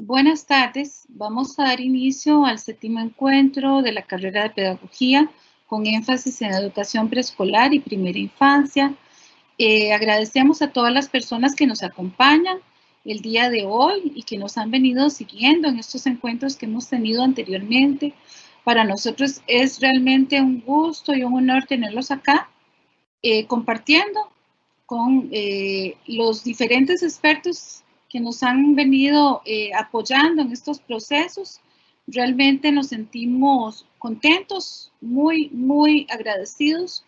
Buenas tardes. Vamos a dar inicio al 7º encuentro de la carrera de Pedagogía con énfasis en educación preescolar y primera infancia. Agradecemos a todas las personas que nos acompañan el día de hoy y que nos han venido siguiendo en estos encuentros que hemos tenido anteriormente. Para nosotros es realmente un gusto y un honor tenerlos acá compartiendo con los diferentes expertos que nos han venido apoyando en estos procesos. Realmente nos sentimos contentos, muy agradecidos,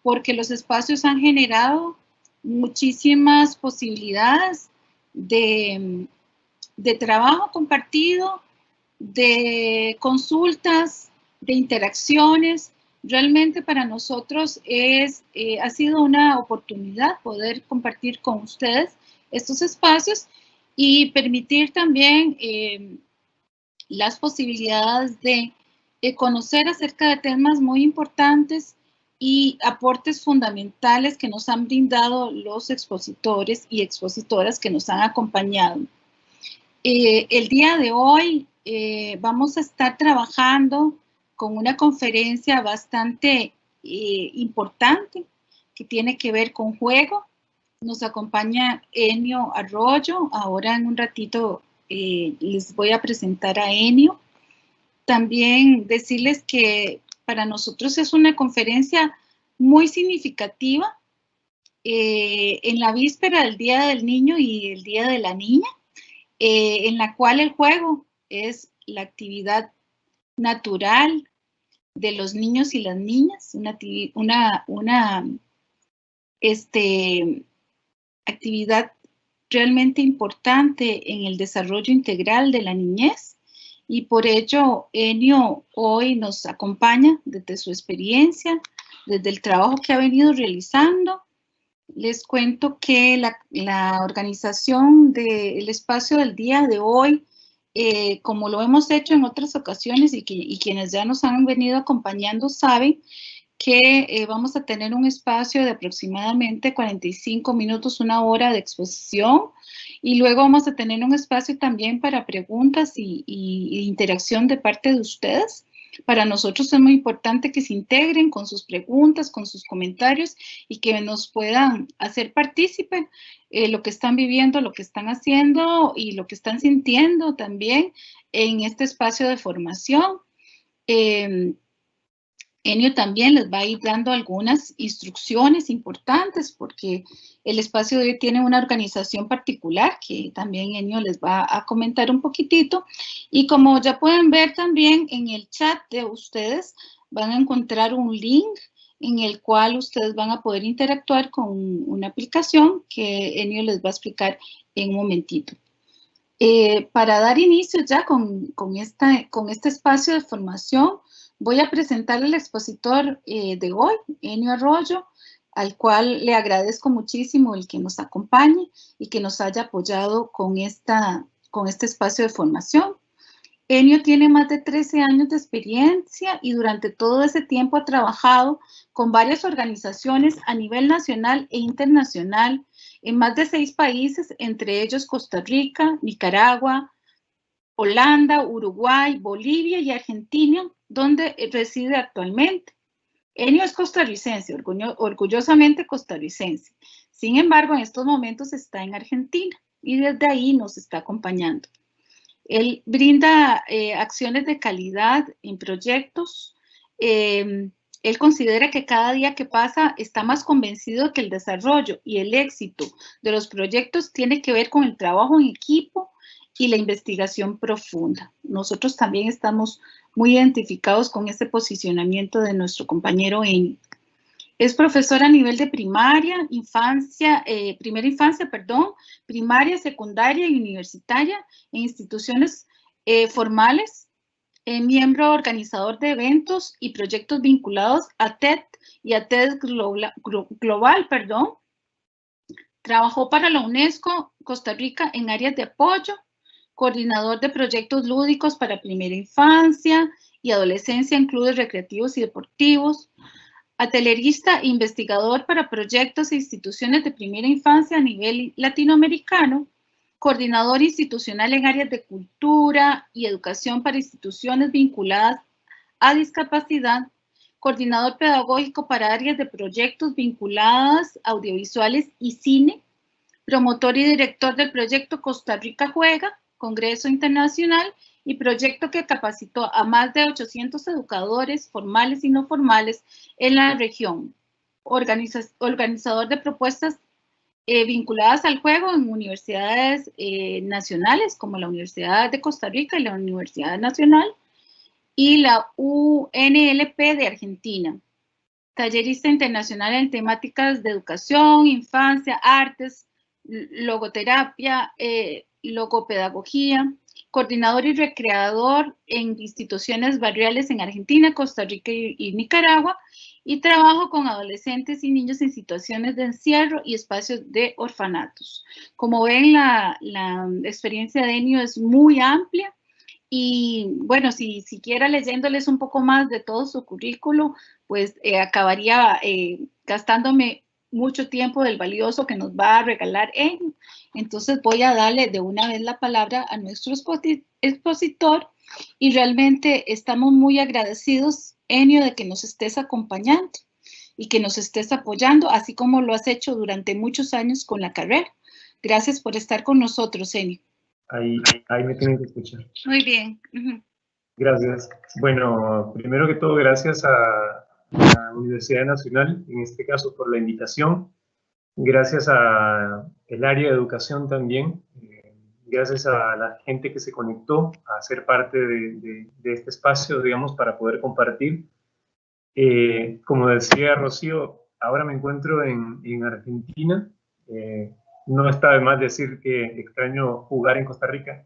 porque los espacios han generado muchísimas posibilidades de trabajo compartido, de consultas, de interacciones. Realmente para nosotros ha sido una oportunidad poder compartir con ustedes estos espacios y permitir también las posibilidades de conocer acerca de temas muy importantes y aportes fundamentales que nos han brindado los expositores y expositoras que nos han acompañado. El día de hoy vamos a estar trabajando con una conferencia bastante importante que tiene que ver con juego. Nos acompaña Enio Arroyo. Ahora en un ratito les voy a presentar a Enio. También decirles que para nosotros es una conferencia muy significativa en la víspera del Día del Niño y el Día de la Niña, en la cual el juego es la actividad natural de los niños y las niñas, una actividad realmente importante en el desarrollo integral de la niñez, y por ello Enio hoy nos acompaña desde su experiencia, desde el trabajo que ha venido realizando. Les cuento que la organización del espacio del día de hoy, como lo hemos hecho en otras ocasiones y quienes ya nos han venido acompañando saben que vamos a tener un espacio de aproximadamente 45 minutos, una hora de exposición, y luego vamos a tener un espacio también para preguntas y interacción de parte de ustedes. Para nosotros es muy importante que se integren con sus preguntas, con sus comentarios y que nos puedan hacer partícipe lo que están viviendo, lo que están haciendo y lo que están sintiendo también en este espacio de formación. Enio también les va a ir dando algunas instrucciones importantes porque el espacio de hoy tiene una organización particular que también Enio les va a comentar un poquitito. Y como ya pueden ver también en el chat de ustedes, van a encontrar un link en el cual ustedes van a poder interactuar con una aplicación que Enio les va a explicar en un momentito. Para dar inicio ya con este espacio de formación, voy a presentar al expositor de hoy, Enio Arroyo, al cual le agradezco muchísimo el que nos acompañe y que nos haya apoyado con este espacio de formación. Enio tiene más de 13 años de experiencia y durante todo ese tiempo ha trabajado con varias organizaciones a nivel nacional e internacional en más de 6 países, entre ellos Costa Rica, Nicaragua, Holanda, Uruguay, Bolivia y Argentina, donde reside actualmente. Enio es costarricense, orgullosamente costarricense. Sin embargo, en estos momentos está en Argentina y desde ahí nos está acompañando. Él brinda acciones de calidad en proyectos. Él considera que cada día que pasa está más convencido que el desarrollo y el éxito de los proyectos tiene que ver con el trabajo en equipo y la investigación profunda. Nosotros también estamos muy identificados con este posicionamiento de nuestro compañero Enio. Es profesor a nivel de primera infancia, primaria, secundaria y universitaria en instituciones formales, miembro organizador de eventos y proyectos vinculados a TED y a TED Global. Trabajó para la UNESCO Costa Rica en áreas de apoyo, coordinador de proyectos lúdicos para primera infancia y adolescencia en clubes recreativos y deportivos, atelierista e investigador para proyectos e instituciones de primera infancia a nivel latinoamericano, coordinador institucional en áreas de cultura y educación para instituciones vinculadas a discapacidad, coordinador pedagógico para áreas de proyectos vinculadas a audiovisuales y cine, promotor y director del proyecto Costa Rica Juega, Congreso Internacional, y proyecto que capacitó a más de 800 educadores formales y no formales en la región. Organizador de propuestas vinculadas al juego en universidades nacionales como la Universidad de Costa Rica y la Universidad Nacional y la UNLP de Argentina. Tallerista internacional en temáticas de educación, infancia, artes, logoterapia, logopedagogía, coordinador y recreador en instituciones barriales en Argentina, Costa Rica y Nicaragua, y trabajo con adolescentes y niños en situaciones de encierro y espacios de orfanatos. Como ven, la experiencia de Enio es muy amplia y bueno, si siquiera leyéndoles un poco más de todo su currículo, pues acabaría gastándome mucho tiempo del valioso que nos va a regalar Enio. Entonces voy a darle de una vez la palabra a nuestro expositor y realmente estamos muy agradecidos, Enio, de que nos estés acompañando y que nos estés apoyando, así como lo has hecho durante muchos años con la carrera. Gracias por estar con nosotros, Enio. Ahí me tienen que escuchar. Muy bien. Gracias. Bueno, primero que todo, gracias a la Universidad Nacional, en este caso por la invitación. Gracias a el área de educación también. Gracias a la gente que se conectó a ser parte de este espacio, digamos, para poder compartir. Como decía Rocío, ahora me encuentro en Argentina. No está de más decir que extraño jugar en Costa Rica,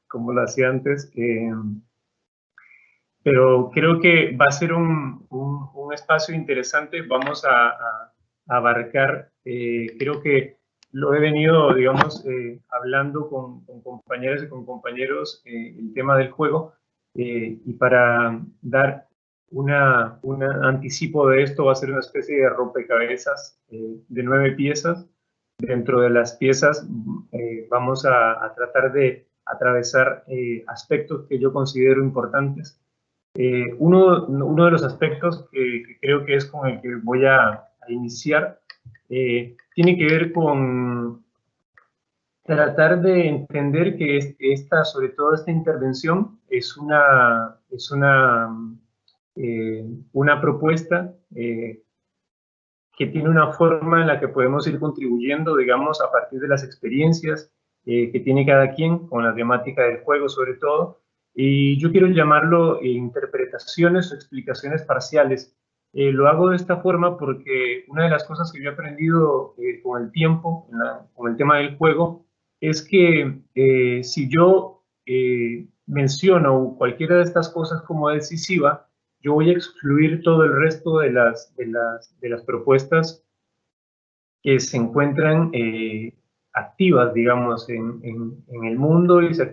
como lo hacía antes. Pero creo que va a ser un espacio interesante. Vamos a abarcar, creo que lo he venido, digamos, hablando con compañeras y con compañeros, el tema del juego, y para dar un anticipo de esto va a ser una especie de rompecabezas de 9 piezas. Dentro de las piezas vamos a tratar de atravesar aspectos que yo considero importantes. Uno de los aspectos que creo que es con el que voy a iniciar tiene que ver con tratar de entender que sobre todo esta intervención es una propuesta que tiene una forma en la que podemos ir contribuyendo, digamos, a partir de las experiencias que tiene cada quien con la temática del juego sobre todo. Y yo quiero llamarlo interpretaciones o explicaciones parciales. Lo hago de esta forma porque una de las cosas que yo he aprendido con el tiempo, con el tema del juego, es que si yo menciono cualquiera de estas cosas como decisiva, yo voy a excluir todo el resto de las propuestas que se encuentran activas, digamos, en el mundo y se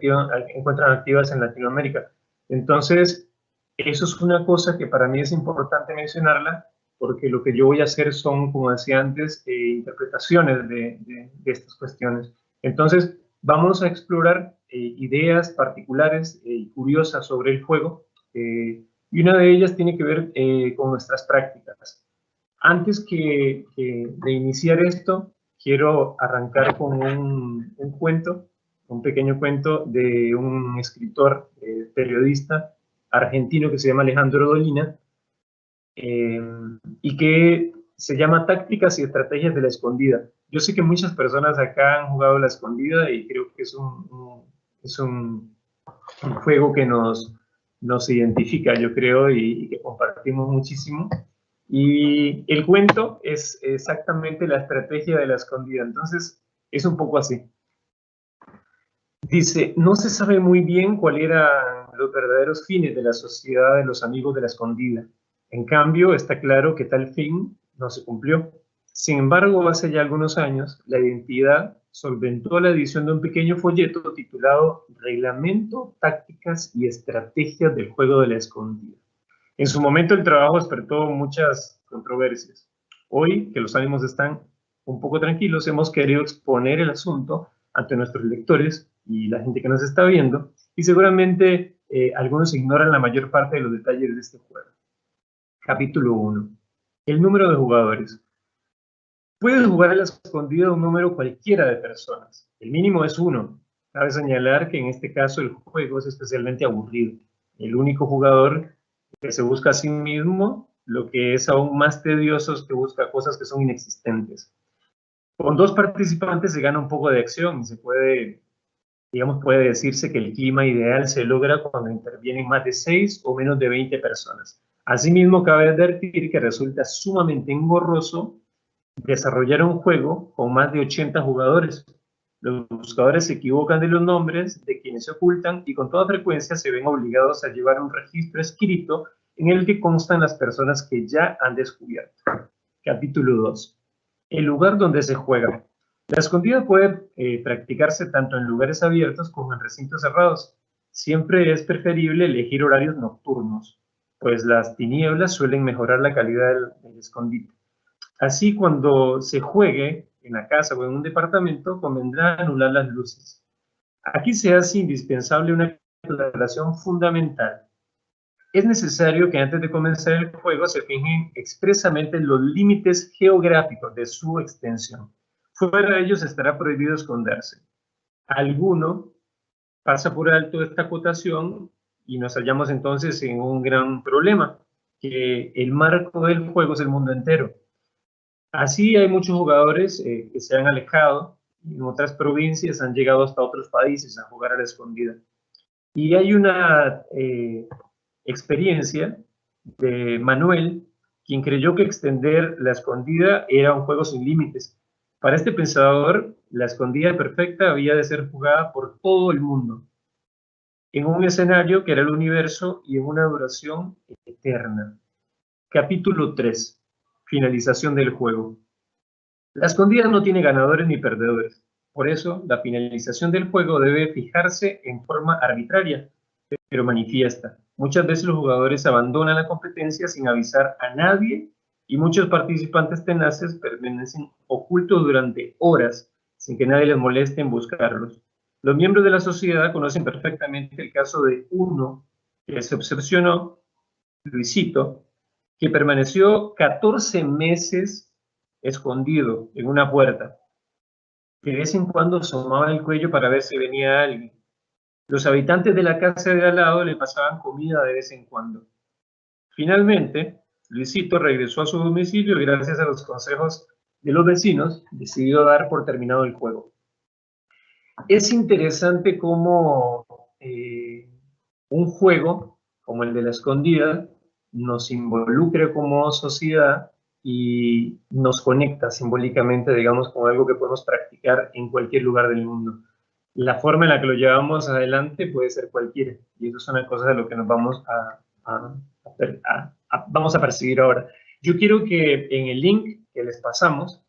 encuentran activas en Latinoamérica. Entonces, eso es una cosa que para mí es importante mencionarla, porque lo que yo voy a hacer son, como decía antes, interpretaciones de estas cuestiones. Entonces, vamos a explorar ideas particulares y curiosas sobre el juego, y una de ellas tiene que ver con nuestras prácticas. Antes de iniciar esto, quiero arrancar con un cuento, un pequeño cuento de un escritor, periodista argentino que se llama Alejandro Dolina, y que se llama Tácticas y Estrategias de la Escondida. Yo sé que muchas personas acá han jugado la escondida y creo que es un juego que nos identifica, yo creo, y que compartimos muchísimo. Y el cuento es exactamente la estrategia de la escondida. Entonces, es un poco así. Dice, no se sabe muy bien cuáles eran los verdaderos fines de la sociedad de los amigos de la escondida. En cambio, está claro que tal fin no se cumplió. Sin embargo, hace ya algunos años, la identidad solventó la edición de un pequeño folleto titulado Reglamento, Tácticas y Estrategias del Juego de la Escondida. En su momento el trabajo despertó muchas controversias. Hoy, que los ánimos están un poco tranquilos, hemos querido exponer el asunto ante nuestros lectores y la gente que nos está viendo, y seguramente algunos ignoran la mayor parte de los detalles de este juego. Capítulo 1. El número de jugadores. Puedes jugar a la escondida un número cualquiera de personas. El mínimo es 1. Cabe señalar que en este caso el juego es especialmente aburrido. El único jugador que se busca a sí mismo, lo que es aún más tedioso es que busca cosas que son inexistentes. Con 2 participantes se gana un poco de acción y se puede, digamos, puede decirse que el clima ideal se logra cuando intervienen más de 6 o menos de 20 personas. Asimismo, cabe advertir que resulta sumamente engorroso desarrollar un juego con más de 80 jugadores. Los buscadores se equivocan de los nombres de quienes se ocultan y con toda frecuencia se ven obligados a llevar un registro escrito en el que constan las personas que ya han descubierto. Capítulo 2. El lugar donde se juega. La escondida puede practicarse tanto en lugares abiertos como en recintos cerrados. Siempre es preferible elegir horarios nocturnos, pues las tinieblas suelen mejorar la calidad del escondite. Así, cuando se juegue en la casa o en un departamento, convendrá anular las luces. Aquí se hace indispensable una aclaración fundamental. Es necesario que antes de comenzar el juego se fijen expresamente los límites geográficos de su extensión. Fuera de ellos estará prohibido esconderse. Alguno pasa por alto esta acotación y nos hallamos entonces en un gran problema, que el marco del juego es el mundo entero. Así hay muchos jugadores que se han alejado y en otras provincias han llegado hasta otros países a jugar a la escondida. Y hay una experiencia de Manuel, quien creyó que extender la escondida era un juego sin límites. Para este pensador, la escondida perfecta había de ser jugada por todo el mundo, en un escenario que era el universo y en una duración eterna. Capítulo 3. Finalización del juego. La escondida no tiene ganadores ni perdedores. Por eso, la finalización del juego debe fijarse en forma arbitraria, pero manifiesta. Muchas veces los jugadores abandonan la competencia sin avisar a nadie y muchos participantes tenaces permanecen ocultos durante horas sin que nadie les moleste en buscarlos. Los miembros de la sociedad conocen perfectamente el caso de uno que se obsesionó, Luisito, que permaneció 14 meses escondido en una puerta. De vez en cuando asomaba el cuello para ver si venía alguien. Los habitantes de la casa de al lado le pasaban comida de vez en cuando. Finalmente, Luisito regresó a su domicilio y gracias a los consejos de los vecinos decidió dar por terminado el juego. Es interesante cómo un juego como el de la escondida nos involucra como sociedad y nos conecta simbólicamente, digamos, con algo que podemos practicar en cualquier lugar del mundo. La forma en la que lo llevamos adelante puede ser cualquiera, y eso es una cosa de lo que nos vamos vamos a percibir ahora. Yo quiero que en el link que les pasamos,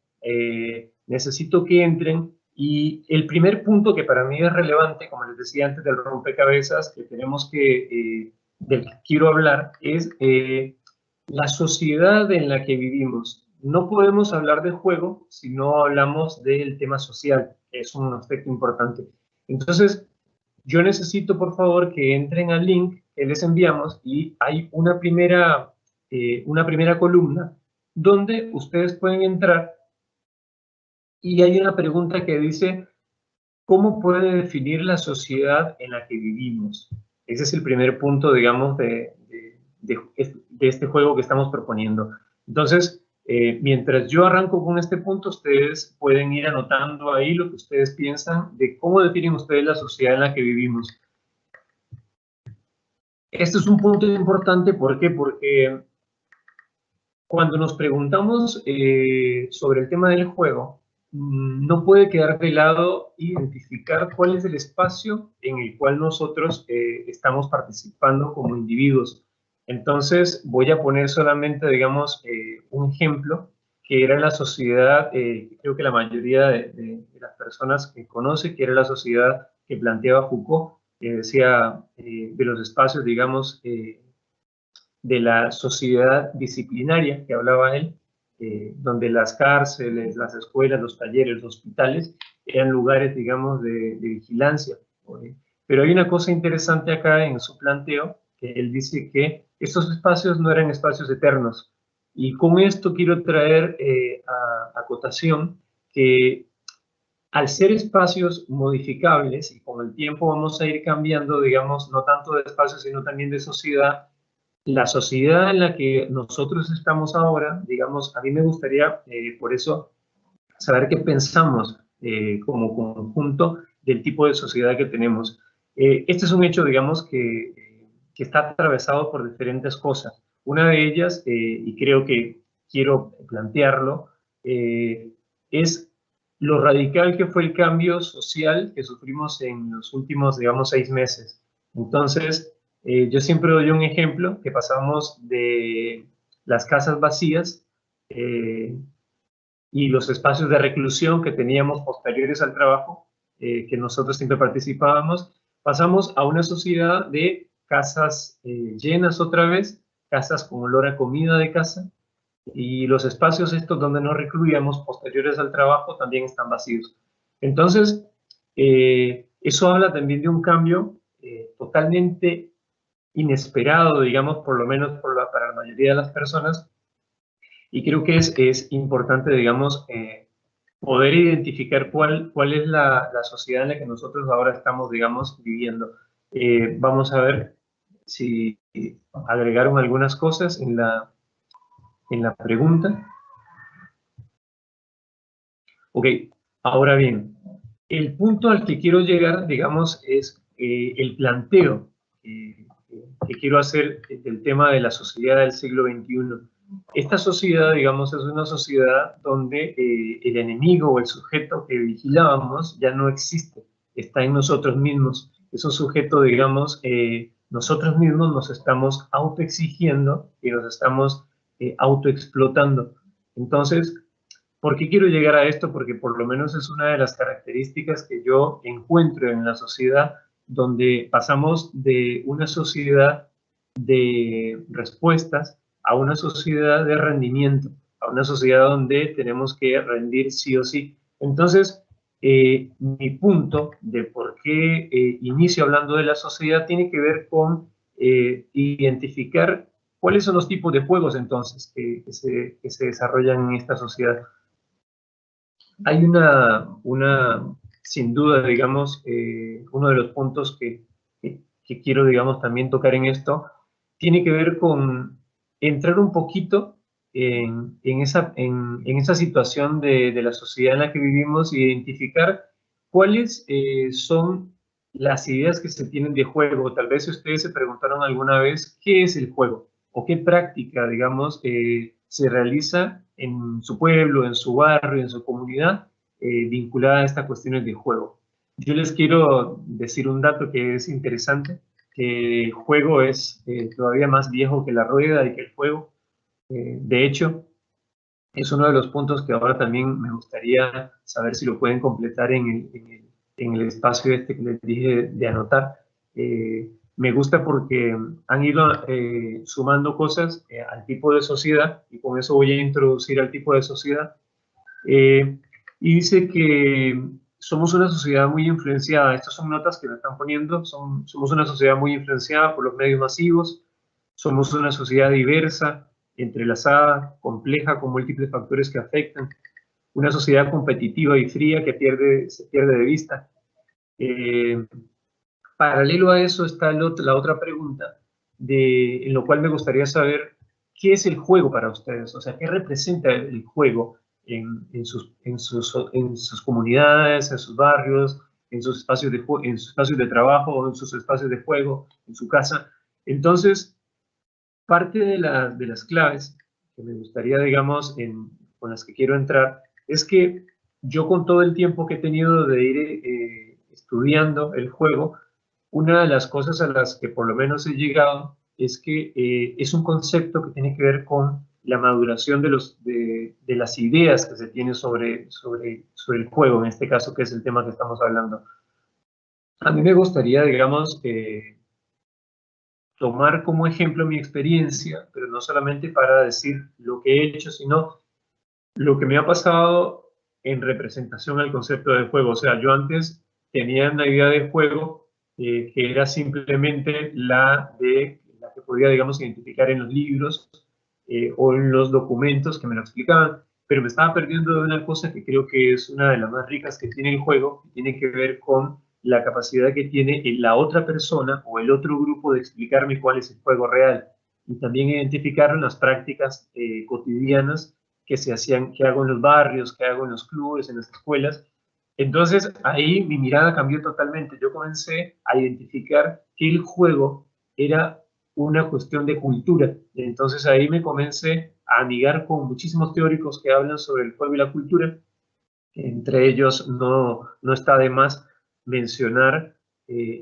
necesito que entren, y el primer punto que para mí es relevante, como les decía antes del rompecabezas, que tenemos que, del que quiero hablar, es la sociedad en la que vivimos. No podemos hablar de juego si no hablamos del tema social, que es un aspecto importante. Entonces, yo necesito, por favor, que entren al link que les enviamos y hay una primera columna donde ustedes pueden entrar y hay una pregunta que dice, ¿cómo puede definir la sociedad en la que vivimos? Ese es el primer punto, digamos, de este juego que estamos proponiendo. Entonces, mientras yo arranco con este punto, ustedes pueden ir anotando ahí lo que ustedes piensan de cómo definen ustedes la sociedad en la que vivimos. Este es un punto importante, ¿por qué? Porque cuando nos preguntamos sobre el tema del juego, no puede quedar de lado identificar cuál es el espacio en el cual nosotros estamos participando como individuos. Entonces, voy a poner solamente, digamos, un ejemplo, que era la sociedad, creo que la mayoría de las personas que conoce, que era la sociedad que planteaba Foucault, que decía de los espacios, digamos, de la sociedad disciplinaria que hablaba él, donde las cárceles, las escuelas, los talleres, los hospitales eran lugares, digamos, de vigilancia. Pero hay una cosa interesante acá en su planteo, que él dice que estos espacios no eran espacios eternos. Y con esto quiero traer a cotación que al ser espacios modificables y con el tiempo vamos a ir cambiando, digamos, no tanto de espacio, sino también de sociedad, la sociedad en la que nosotros estamos ahora, digamos, a mí me gustaría, por eso, saber qué pensamos como conjunto del tipo de sociedad que tenemos. Este es un hecho, digamos, que está atravesado por diferentes cosas. Una de ellas, y creo que quiero plantearlo, es lo radical que fue el cambio social que sufrimos en los últimos, digamos, 6 meses. Entonces, yo siempre doy un ejemplo, que pasamos de las casas vacías y los espacios de reclusión que teníamos posteriores al trabajo, que nosotros siempre participábamos, pasamos a una sociedad de casas llenas otra vez, casas con olor a comida de casa, y los espacios estos donde nos recluíamos posteriores al trabajo también están vacíos. Entonces, eso habla también de un cambio totalmente inesperado, digamos, por lo menos para la mayoría de las personas, y creo que es importante, digamos, poder identificar cuál es la sociedad en la que nosotros ahora estamos, digamos, viviendo. Vamos a ver si agregaron algunas cosas en la pregunta. Ok, ahora bien, el punto al que quiero llegar, digamos, es el planteo que quiero hacer del tema de la sociedad del siglo XXI. Esta sociedad, digamos, es una sociedad donde el enemigo o el sujeto que vigilábamos ya no existe, está en nosotros mismos. Es un sujeto, digamos, nosotros mismos nos estamos autoexigiendo y nos estamos autoexplotando. Entonces, ¿por qué quiero llegar a esto? Porque por lo menos es una de las características que yo encuentro en la sociedad, donde pasamos de una sociedad de respuestas a una sociedad de rendimiento, a una sociedad donde tenemos que rendir sí o sí. Entonces, mi punto de por qué inicio hablando de la sociedad tiene que ver con identificar cuáles son los tipos de juegos entonces que se desarrollan en esta sociedad. Hay sin duda, digamos, uno de los puntos que quiero, digamos, también tocar en esto, tiene que ver con entrar un poquito en esa situación de la sociedad en la que vivimos e identificar cuáles son las ideas que se tienen de juego. Tal vez ustedes se preguntaron alguna vez qué es el juego o qué práctica, digamos, se realiza en su pueblo, en su barrio, en su comunidad, vinculada a estas cuestiones de juego. Yo les quiero decir un dato que es interesante, que el juego es todavía más viejo que la rueda y que el fuego. De hecho, es uno de los puntos que ahora también me gustaría saber si lo pueden completar en el espacio este que les dije de anotar. Me gusta porque han ido sumando cosas al tipo de sociedad, y con eso voy a introducir al tipo de sociedad. Y dice que somos una sociedad muy influenciada, estas son notas que me están poniendo, somos una sociedad muy influenciada por los medios masivos, somos una sociedad diversa, entrelazada, compleja, con múltiples factores que afectan, una sociedad competitiva y fría que se pierde de vista. Paralelo a eso está la otra pregunta, en lo cual me gustaría saber qué es el juego para ustedes, o sea, qué representa el juego en sus comunidades, en sus barrios, en sus espacios de trabajo, en sus espacios de juego, en su casa. Entonces, parte de las claves que me gustaría, digamos, con las que quiero entrar, es que yo con todo el tiempo que he tenido de ir estudiando el juego, una de las cosas a las que por lo menos he llegado es que es un concepto que tiene que ver con la maduración de las ideas que se tiene sobre el juego, en este caso, que es el tema que estamos hablando. A mí me gustaría, digamos, tomar como ejemplo mi experiencia, pero no solamente para decir lo que he hecho, sino lo que me ha pasado en representación al concepto de juego. O sea, yo antes tenía una idea de juego que era simplemente la que podía, digamos, identificar en los libros o en los documentos que me lo explicaban, pero me estaba perdiendo de una cosa que creo que es una de las más ricas que tiene el juego, que tiene que ver con la capacidad que tiene la otra persona o el otro grupo de explicarme cuál es el juego real, y también identificar las prácticas cotidianas que se hacían, que hago en los barrios, que hago en los clubes, en las escuelas. Entonces ahí mi mirada cambió totalmente. Yo comencé a identificar que el juego era una cuestión de cultura. Entonces ahí me comencé a amigar con muchísimos teóricos que hablan sobre el juego y la cultura. Entre ellos no está de más mencionar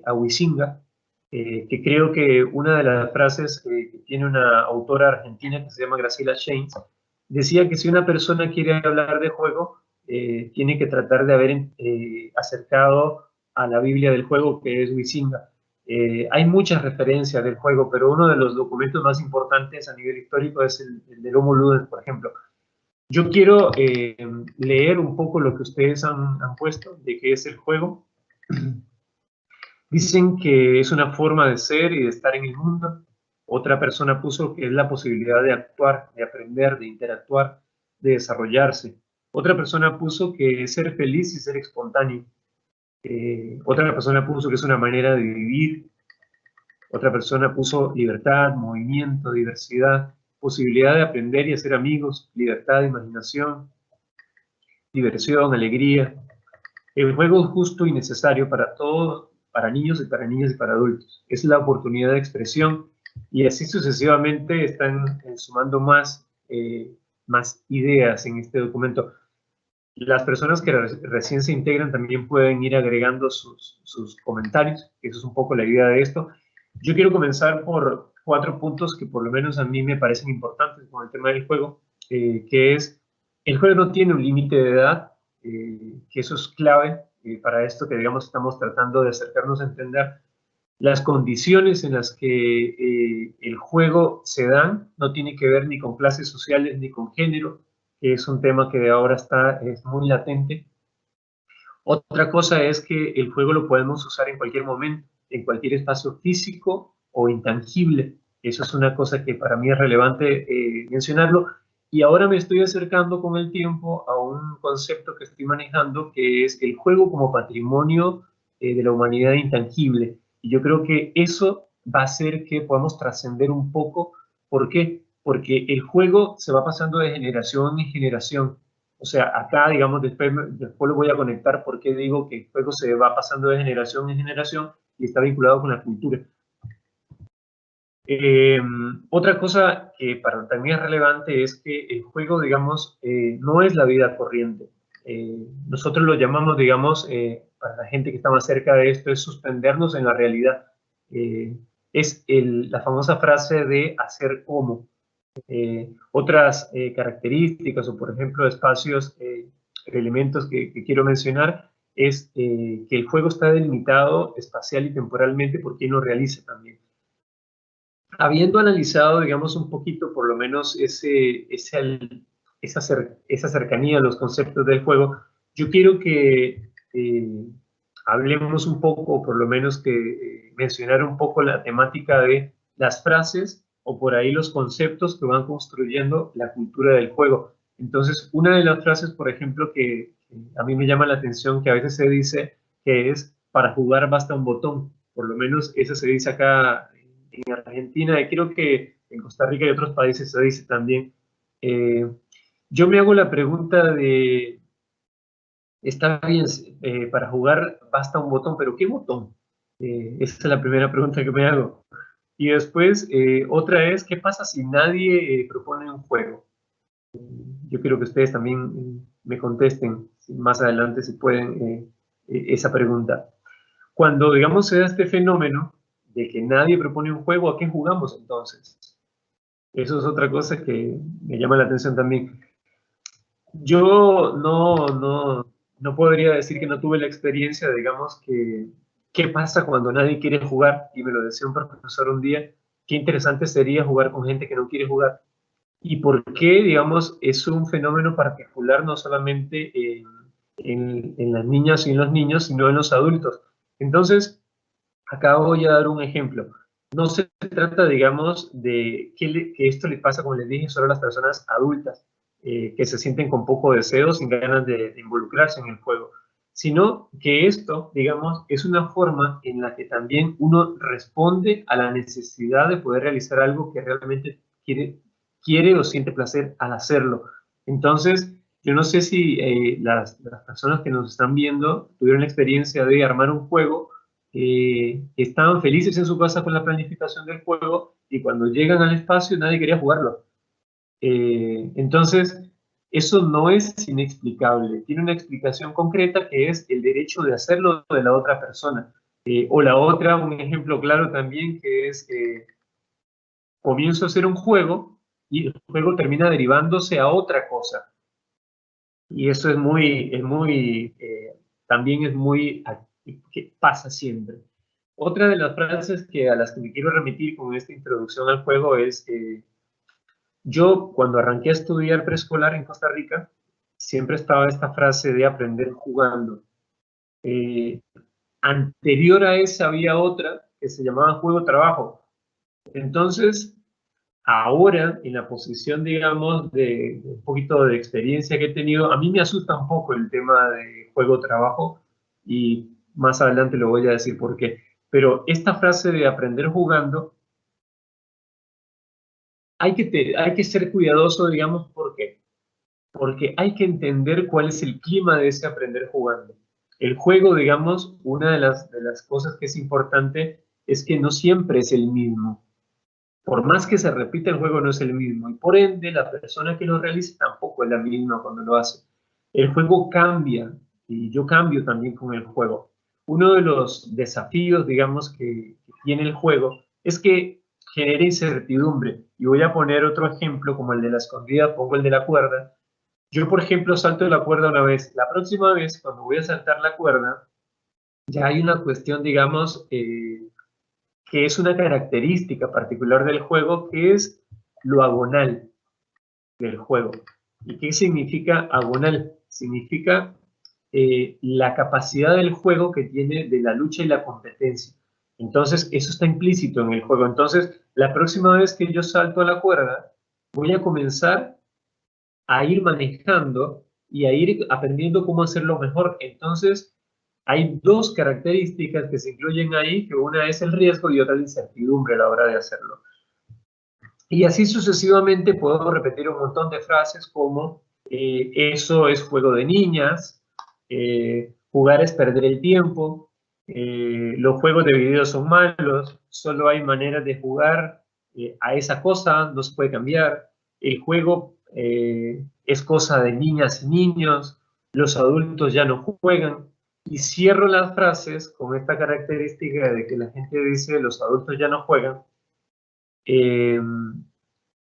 a Huizinga, que creo que una de las frases que tiene una autora argentina que se llama Graciela Sheinz, decía que si una persona quiere hablar de juego, tiene que tratar de haber acercado a la Biblia del juego, que es Huizinga. Hay muchas referencias del juego, pero uno de los documentos más importantes a nivel histórico es el del Homo Ludens, por ejemplo. Yo quiero leer un poco lo que ustedes han puesto de qué es el juego. Dicen que es una forma de ser y de estar en el mundo. Otra persona puso que es la posibilidad de actuar, de aprender, de interactuar, de desarrollarse. Otra persona puso que es ser feliz y ser espontáneo. Otra persona puso que es una manera de vivir. Otra persona puso libertad, movimiento, diversidad, posibilidad de aprender y hacer amigos, libertad de imaginación, diversión, alegría. El juego es justo y necesario para todos, para niños y para niñas y para adultos. Es la oportunidad de expresión, y así sucesivamente están sumando más ideas en este documento. Las personas que recién se integran también pueden ir agregando sus comentarios, eso es un poco la idea de esto. Yo quiero comenzar por 4 puntos que por lo menos a mí me parecen importantes con el tema del juego, que es, el juego no tiene un límite de edad, que eso es clave para esto que, digamos, estamos tratando de acercarnos a entender. Las condiciones en las que el juego se dan no tiene que ver ni con clases sociales ni con género, que es un tema que ahora es muy latente. Otra cosa es que el juego lo podemos usar en cualquier momento, en cualquier espacio físico o intangible. Eso es una cosa que para mí es relevante mencionarlo. Y ahora me estoy acercando con el tiempo a un concepto que estoy manejando, que es el juego como patrimonio de la humanidad intangible. Y yo creo que eso va a hacer que podamos trascender un poco. ¿Por qué? Porque el juego se va pasando de generación en generación. O sea, acá, digamos, después lo voy a conectar porque digo que el juego se va pasando de generación en generación y está vinculado con la cultura. Otra cosa que para también es relevante es que el juego, digamos, no es la vida corriente. Nosotros lo llamamos, digamos, para la gente que está más cerca de esto, es suspendernos en la realidad. Es la famosa frase de hacer como. Otras características o, por ejemplo, espacios, elementos que quiero mencionar es que el juego está delimitado espacial y temporalmente por quien lo realiza también. Habiendo analizado, digamos, un poquito, por lo menos, esa cercanía a los conceptos del juego, yo quiero que hablemos un poco, por lo menos que mencionar un poco la temática de las frases o por ahí los conceptos que van construyendo la cultura del juego. Entonces, una de las frases, por ejemplo, que a mí me llama la atención, que a veces se dice que es para jugar basta un botón. Por lo menos eso se dice acá en Argentina, y creo que en Costa Rica y otros países se dice también. Yo me hago la pregunta de, está bien, para jugar basta un botón, pero ¿qué botón? Esa es la primera pregunta que me hago. Y después, otra es, ¿qué pasa si nadie propone un juego? Yo quiero que ustedes también me contesten más adelante si pueden esa pregunta. Cuando, digamos, se da este fenómeno de que nadie propone un juego, ¿a qué jugamos entonces? Eso es otra cosa que me llama la atención también. Yo no podría decir que no tuve la experiencia, digamos, que qué pasa cuando nadie quiere jugar, y me lo decía un profesor un día, qué interesante sería jugar con gente que no quiere jugar. y por qué, digamos, es un fenómeno particular no solamente en las niñas y en los niños, sino en los adultos. Entonces, acá voy a dar un ejemplo. No se trata, digamos, de que esto le pasa, como les dije, solo a las personas adultas, que se sienten con poco deseo, sin ganas de involucrarse en el juego, sino que esto, digamos, es una forma en la que también uno responde a la necesidad de poder realizar algo que realmente quiere o siente placer al hacerlo. Entonces, yo no sé si las personas que nos están viendo tuvieron la experiencia de armar un juego, estaban felices en su casa con la planificación del juego y cuando llegan al espacio nadie quería jugarlo. Entonces, eso no es inexplicable, tiene una explicación concreta que es el derecho de hacerlo de la otra persona. O la otra, un ejemplo claro también, que es comienzo a hacer un juego y el juego termina derivándose a otra cosa. Y eso también es muy, que pasa siempre. Otra de las frases a las que me quiero remitir con esta introducción al juego es, yo cuando arranqué a estudiar preescolar en Costa Rica, siempre estaba esta frase de aprender jugando. Eh, Anterior a esa había otra que se llamaba juego-trabajo. Entonces, ahora, en la posición, digamos, de un poquito de experiencia que he tenido, a mí me asusta un poco el tema de juego-trabajo y más adelante lo voy a decir por qué. Pero esta frase de aprender jugando, hay que ser cuidadoso, digamos, ¿por qué? Porque hay que entender cuál es el clima de ese aprender jugando. El juego, digamos, una de las cosas que es importante es que no siempre es el mismo. Por más que se repita, el juego no es el mismo y por ende la persona que lo realiza tampoco es la misma cuando lo hace. El juego cambia y yo cambio también con el juego. Uno de los desafíos, digamos, que tiene el juego es que genera incertidumbre. Y voy a poner otro ejemplo como el de la escondida, pongo el de la cuerda. Yo, por ejemplo, salto de la cuerda una vez. La próxima vez, cuando voy a saltar la cuerda, ya hay una cuestión, digamos, que es una característica particular del juego, que es lo agonal del juego. ¿Y qué significa agonal? Significa la capacidad del juego que tiene de la lucha y la competencia. Entonces, eso está implícito en el juego. Entonces, la próxima vez que yo salto a la cuerda, voy a comenzar a ir manejando y a ir aprendiendo cómo hacerlo mejor. Entonces, hay dos características que se incluyen ahí, que una es el riesgo y otra la incertidumbre a la hora de hacerlo. Y así sucesivamente puedo repetir un montón de frases como eso es juego de niñas, jugar es perder el tiempo, los juegos de video son malos, solo hay maneras de jugar a esa cosa, no se puede cambiar, el juego es cosa de niñas y niños, los adultos ya no juegan. Y cierro las frases con esta característica de que la gente dice los adultos ya no juegan, eh,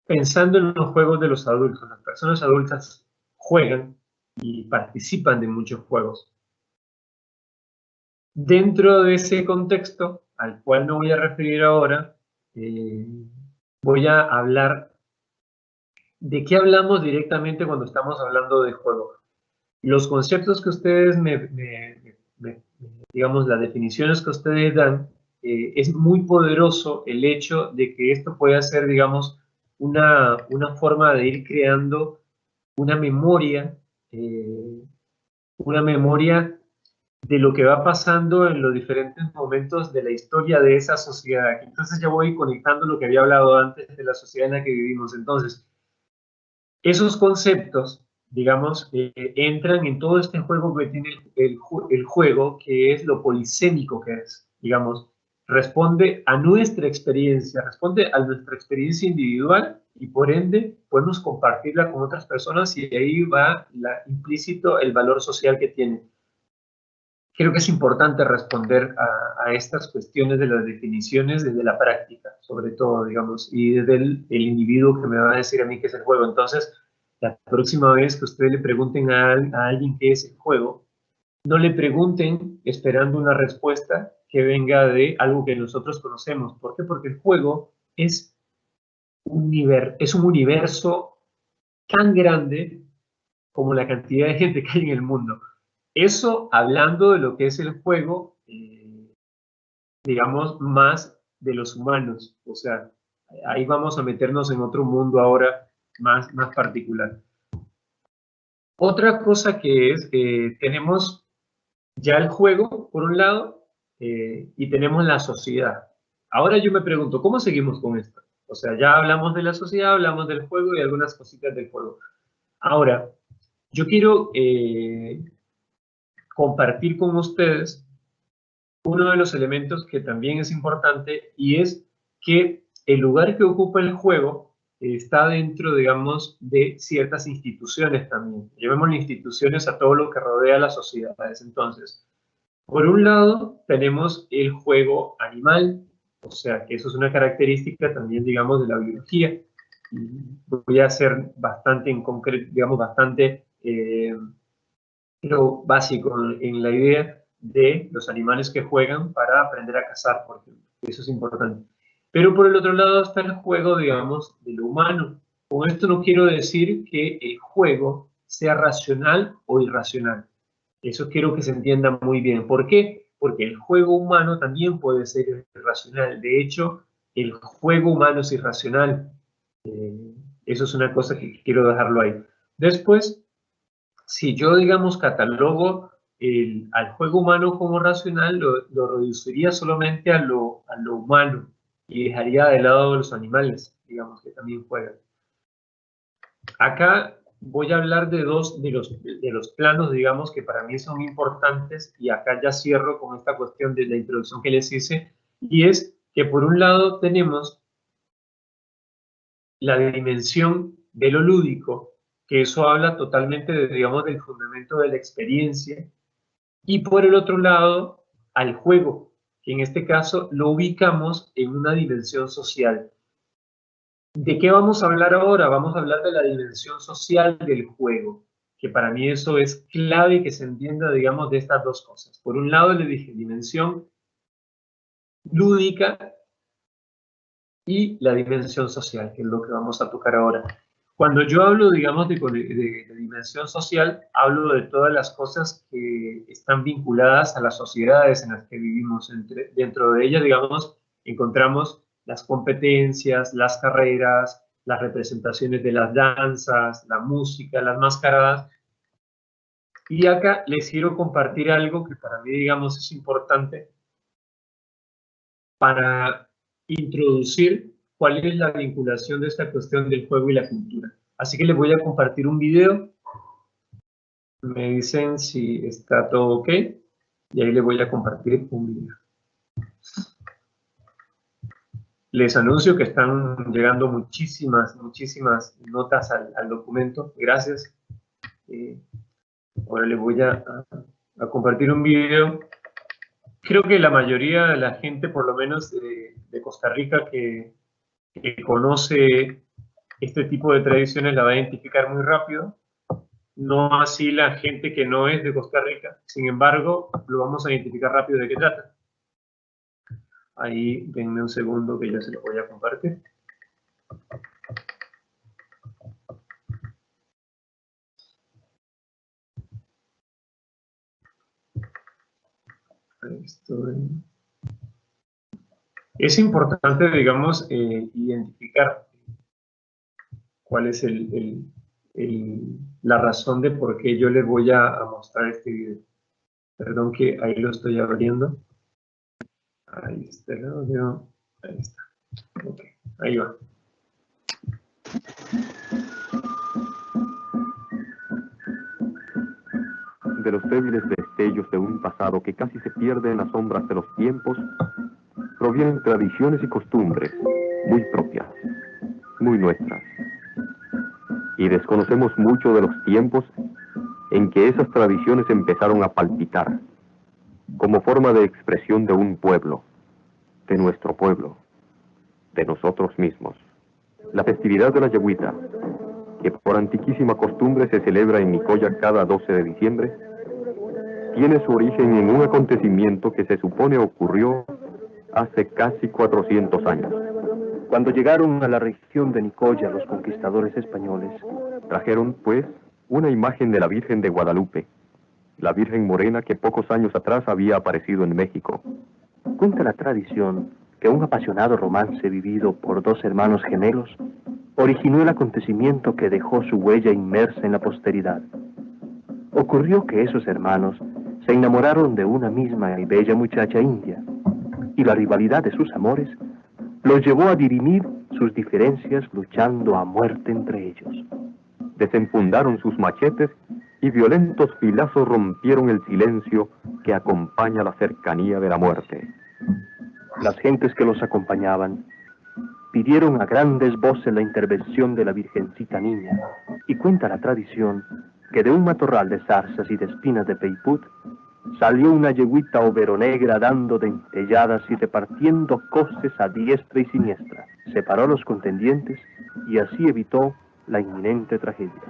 pensando en los juegos de los adultos. Las personas adultas juegan y participan de muchos juegos. Dentro de ese contexto, al cual me voy a referir ahora, voy a hablar de qué hablamos directamente cuando estamos hablando de juego. Los conceptos que ustedes digamos, las definiciones que ustedes dan, es muy poderoso el hecho de que esto pueda ser, digamos, una forma de ir creando una eh, una memoria de lo que va pasando en los diferentes momentos de la historia de esa sociedad. Entonces ya voy conectando lo que había hablado antes de la sociedad en la que vivimos. Entonces, esos conceptos, digamos, entran en todo este juego que tiene el juego, que es lo polisémico que es, digamos, responde a nuestra experiencia, responde a nuestra experiencia individual y por ende podemos compartirla con otras personas y ahí va implícito el valor social que tiene. Creo que es importante responder a estas cuestiones de las definiciones desde la práctica, sobre todo, digamos, y desde el individuo que me va a decir a mí qué es el juego. Entonces, la próxima vez que ustedes le pregunten a alguien qué es el juego, no le pregunten esperando una respuesta que venga de algo que nosotros conocemos. ¿Por qué? Porque el juego es es un universo tan grande como la cantidad de gente que hay en el mundo. Eso hablando de lo que es el juego, digamos, más de los humanos. O sea, ahí vamos a meternos en otro mundo ahora más particular. Otra cosa que es, tenemos ya el juego, por un lado, y tenemos la sociedad. Ahora yo me pregunto, ¿cómo seguimos con esto? O sea, ya hablamos de la sociedad, hablamos del juego y algunas cositas del juego. Ahora, yo quiero compartir con ustedes uno de los elementos que también es importante, y es que el lugar que ocupa el juego está dentro, digamos, de ciertas instituciones también. Llamémosle instituciones a todo lo que rodea a las sociedades. Entonces, por un lado, tenemos el juego animal, o sea, que eso es una característica también, digamos, de la biología. Voy a ser bastante en concreto, digamos, bastante pero básico en la idea de los animales que juegan para aprender a cazar, por ejemplo. Eso es importante. Pero por el otro lado está el juego, digamos, de lo humano. Con esto no quiero decir que el juego sea racional o irracional. Eso quiero que se entienda muy bien. ¿Por qué? Porque el juego humano también puede ser irracional. De hecho, el juego humano es irracional. Eso es una cosa que quiero dejarlo ahí. Después, si yo, digamos, catalogo al juego humano como racional, lo reduciría solamente a lo humano y dejaría de lado los animales, digamos, que también juegan. Acá voy a hablar de dos de los planos, digamos, que para mí son importantes, y acá ya cierro con esta cuestión de la introducción que les hice, y es que por un lado tenemos la dimensión de lo lúdico, que eso habla totalmente, digamos, del fundamento de la experiencia, y por el otro lado, al juego, que en este caso lo ubicamos en una dimensión social. ¿De qué vamos a hablar ahora? Vamos a hablar de la dimensión social del juego, que para mí eso es clave que se entienda, digamos, de estas dos cosas. Por un lado, le dije dimensión lúdica y la dimensión social, que es lo que vamos a tocar ahora. Cuando yo hablo, digamos, de dimensión social, hablo de todas las cosas que están vinculadas a las sociedades en las que vivimos. Dentro de ellas, digamos, encontramos las competencias, las carreras, las representaciones de las danzas, la música, las mascaradas. Y acá les quiero compartir algo que para mí, digamos, es importante para introducir cuál es la vinculación de esta cuestión del juego y la cultura. Así que les voy a compartir un video. Me dicen si está todo ok. Y ahí les voy a compartir un video. Les anuncio que están llegando muchísimas notas al documento. Gracias. Ahora les voy a compartir un video. Creo que la mayoría de la gente, por lo menos de Costa Rica, que conoce este tipo de tradiciones, la va a identificar muy rápido. No así la gente que no es de Costa Rica. Sin embargo, lo vamos a identificar rápido de qué trata. Ahí, denme un segundo que ya se lo voy a compartir. Ahí estoy. Es importante, digamos, identificar cuál es la razón de por qué yo les voy a mostrar este video. Perdón que ahí lo estoy abriendo. Ahí está el audio. Ahí está. Ok, ahí va. De los débiles destellos de un pasado que casi se pierde en las sombras de los tiempos, provienen tradiciones y costumbres muy propias, muy nuestras. Y desconocemos mucho de los tiempos en que esas tradiciones empezaron a palpitar, como forma de expresión de un pueblo, de nuestro pueblo, de nosotros mismos. La festividad de la Yagüita, que por antiquísima costumbre se celebra en Nicoya cada 12 de diciembre, tiene su origen en un acontecimiento que se supone ocurrió hace casi 400 años. Cuando llegaron a la región de Nicoya los conquistadores españoles, Trajeron, pues, una imagen de la Virgen de Guadalupe, la Virgen Morena que pocos años atrás había aparecido en México. cuenta la tradición que un apasionado romance vivido por dos hermanos gemelos originó el acontecimiento que dejó su huella inmersa en la posteridad. Ocurrió que esos hermanos se enamoraron de una misma y bella muchacha india, y la rivalidad de sus amores los llevó a dirimir sus diferencias luchando a muerte entre ellos. Desenfundaron sus machetes y violentos filazos rompieron el silencio que acompaña la cercanía de la muerte. Las gentes que los acompañaban pidieron a grandes voces la intervención de la Virgencita Niña, y cuenta la tradición que de un matorral de zarzas y de espinas de peiput salió una yegüita overonegra dando dentelladas y repartiendo coces a diestra y siniestra. Separó a los contendientes y así evitó la inminente tragedia.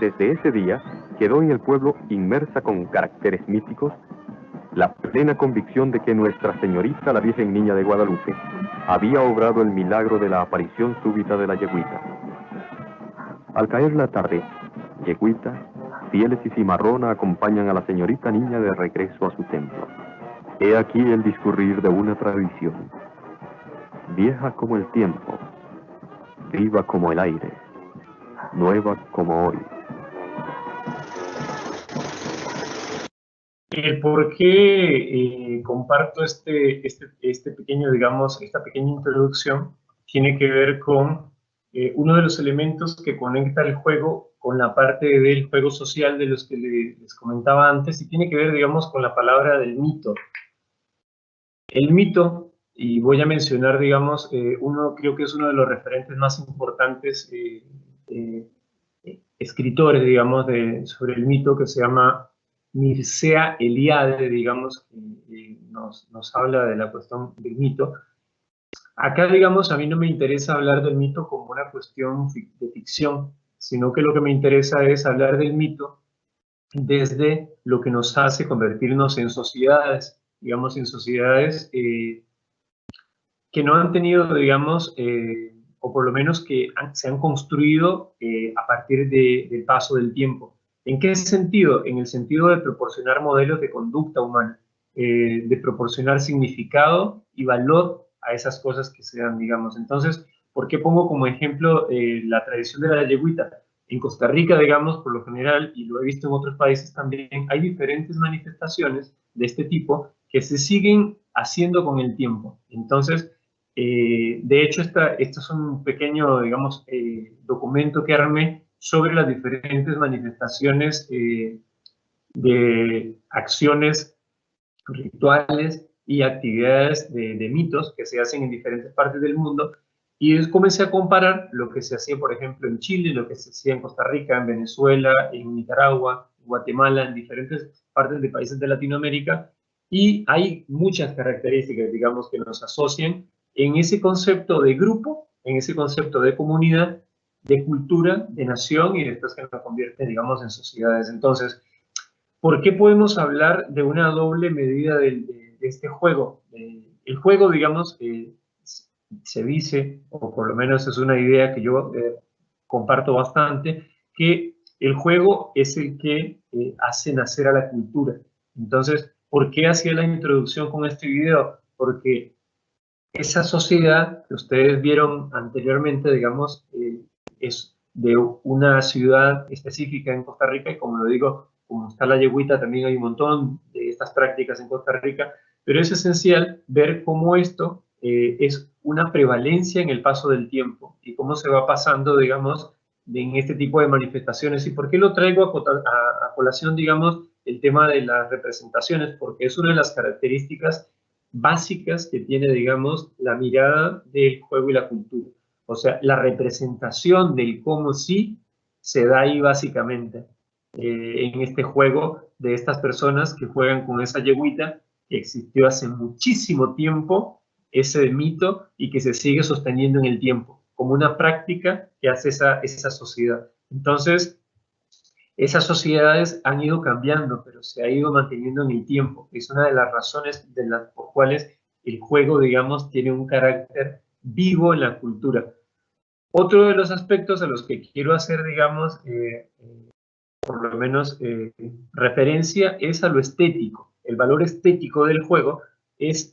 Desde ese día quedó en el pueblo inmersa con caracteres míticos la plena convicción de que Nuestra Señorita, la Virgen Niña de Guadalupe, había obrado el milagro de la aparición súbita de la yegüita. Al caer la tarde, yegüita, fieles y cimarrona acompañan a la Señorita Niña de regreso a su templo. He aquí el discurrir de una tradición, vieja como el tiempo, viva como el aire, nueva como hoy. El por qué comparto este pequeño, digamos, esta pequeña introducción tiene que ver con uno de los elementos que conecta el juego con la parte del juego social de los que les comentaba antes, y tiene que ver, digamos, con la palabra del mito. El mito, y voy a mencionar, digamos, creo que es uno de los referentes más importantes escritores, digamos, sobre el mito, que se llama Mircea Eliade, digamos, nos habla de la cuestión del mito. Acá, digamos, a mí no me interesa hablar del mito como una cuestión de ficción, sino que lo que me interesa es hablar del mito desde lo que nos hace convertirnos en sociedades, digamos, en sociedades que no han tenido, digamos, o por lo menos que se han construido a partir del paso del tiempo. ¿En qué sentido? En el sentido de proporcionar modelos de conducta humana, de proporcionar significado y valor a esas cosas que se dan, digamos. Entonces, ¿por qué pongo como ejemplo la tradición de la yegüita? En Costa Rica, digamos, por lo general, y lo he visto en otros países también, hay diferentes manifestaciones de este tipo que se siguen haciendo con el tiempo. Entonces, de hecho, esto es un pequeño, digamos, documento que armé sobre las diferentes manifestaciones de acciones rituales y actividades de mitos que se hacen en diferentes partes del mundo, y después comencé a comparar lo que se hacía, por ejemplo, en Chile, lo que se hacía en Costa Rica, en Venezuela, en Nicaragua, en Guatemala, en diferentes partes de países de Latinoamérica, y hay muchas características, digamos, que nos asocian en ese concepto de grupo, en ese concepto de comunidad, de cultura, de nación, y después que nos convierte, digamos, en sociedades. Entonces, ¿por qué podemos hablar de una doble medida de este juego? El juego, digamos, se dice, o por lo menos es una idea que yo comparto bastante, que el juego es el que hace nacer a la cultura. Entonces, ¿por qué hacía la introducción con este video? Porque esa sociedad que ustedes vieron anteriormente, digamos, es de una ciudad específica en Costa Rica, y como lo digo, como está la yegüita, también hay un montón de estas prácticas en Costa Rica, pero es esencial ver cómo esto es una prevalencia en el paso del tiempo y cómo se va pasando, digamos, en este tipo de manifestaciones. ¿Y por qué lo traigo a colación, digamos, el tema de las representaciones? Porque es una de las características básicas que tiene, digamos, la mirada del juego y la cultura. O sea, la representación del cómo sí se da ahí básicamente en este juego de estas personas que juegan con esa yegüita que existió hace muchísimo tiempo, ese mito, y que se sigue sosteniendo en el tiempo, como una práctica que hace esa sociedad. Entonces, esas sociedades han ido cambiando, pero se ha ido manteniendo en el tiempo. Es una de las razones por cuales el juego, digamos, tiene un carácter vivo en la cultura. Otro de los aspectos a los que quiero hacer, digamos, por lo menos referencia es a lo estético. El valor estético del juego es,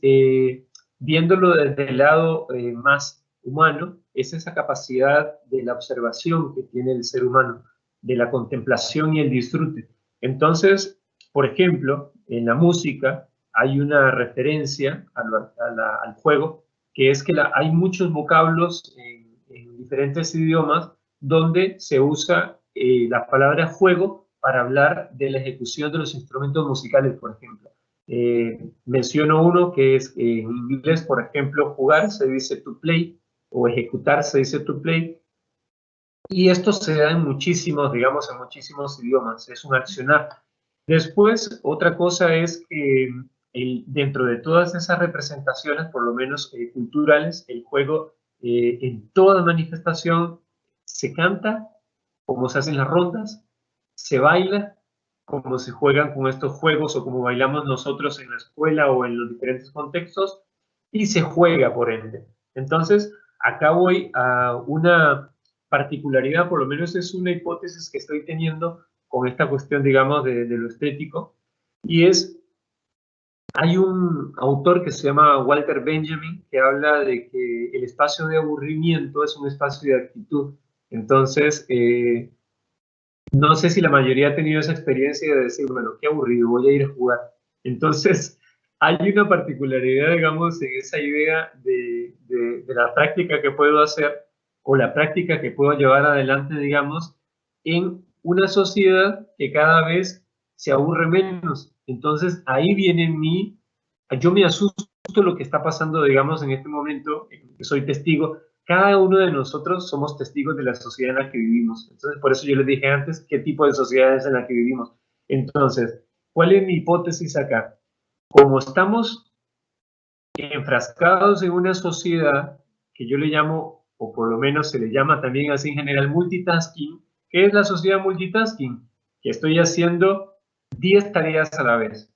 viéndolo desde el lado más humano, es esa capacidad de la observación que tiene el ser humano, de la contemplación y el disfrute. Entonces, por ejemplo, en la música hay una referencia al juego, que es que hay muchos vocablos en diferentes idiomas donde se usa la palabra juego para hablar de la ejecución de los instrumentos musicales, por ejemplo. Menciono uno que es en inglés, por ejemplo, jugar se dice to play, o ejecutar se dice to play, y esto se da en muchísimos, digamos, en muchísimos idiomas, es un accionar. Después, otra cosa es que dentro de todas esas representaciones, por lo menos culturales, el juego en toda manifestación se canta, como se hacen las rondas, se baila, como se juegan con estos juegos o como bailamos nosotros en la escuela o en los diferentes contextos, y se juega por ende. Entonces, acá voy a una particularidad, por lo menos es una hipótesis que estoy teniendo con esta cuestión, digamos, de lo estético, y es, hay un autor que se llama Walter Benjamin que habla de que el espacio de aburrimiento es un espacio de actitud. Entonces, no sé si la mayoría ha tenido esa experiencia de decir, bueno, qué aburrido, voy a ir a jugar. Entonces, hay una particularidad, digamos, en esa idea de la práctica que puedo hacer o la práctica que puedo llevar adelante, digamos, en una sociedad que cada vez se aburre menos. Entonces, ahí viene yo me asusto lo que está pasando, digamos, en este momento, que soy testigo. Cada uno de nosotros somos testigos de la sociedad en la que vivimos. Entonces, por eso yo les dije antes qué tipo de sociedad es en la que vivimos. Entonces, ¿cuál es mi hipótesis acá? Como estamos enfrascados en una sociedad que yo le llamo, o por lo menos se le llama también así en general, multitasking. ¿Qué es la sociedad multitasking? Que estoy haciendo 10 tareas a la vez.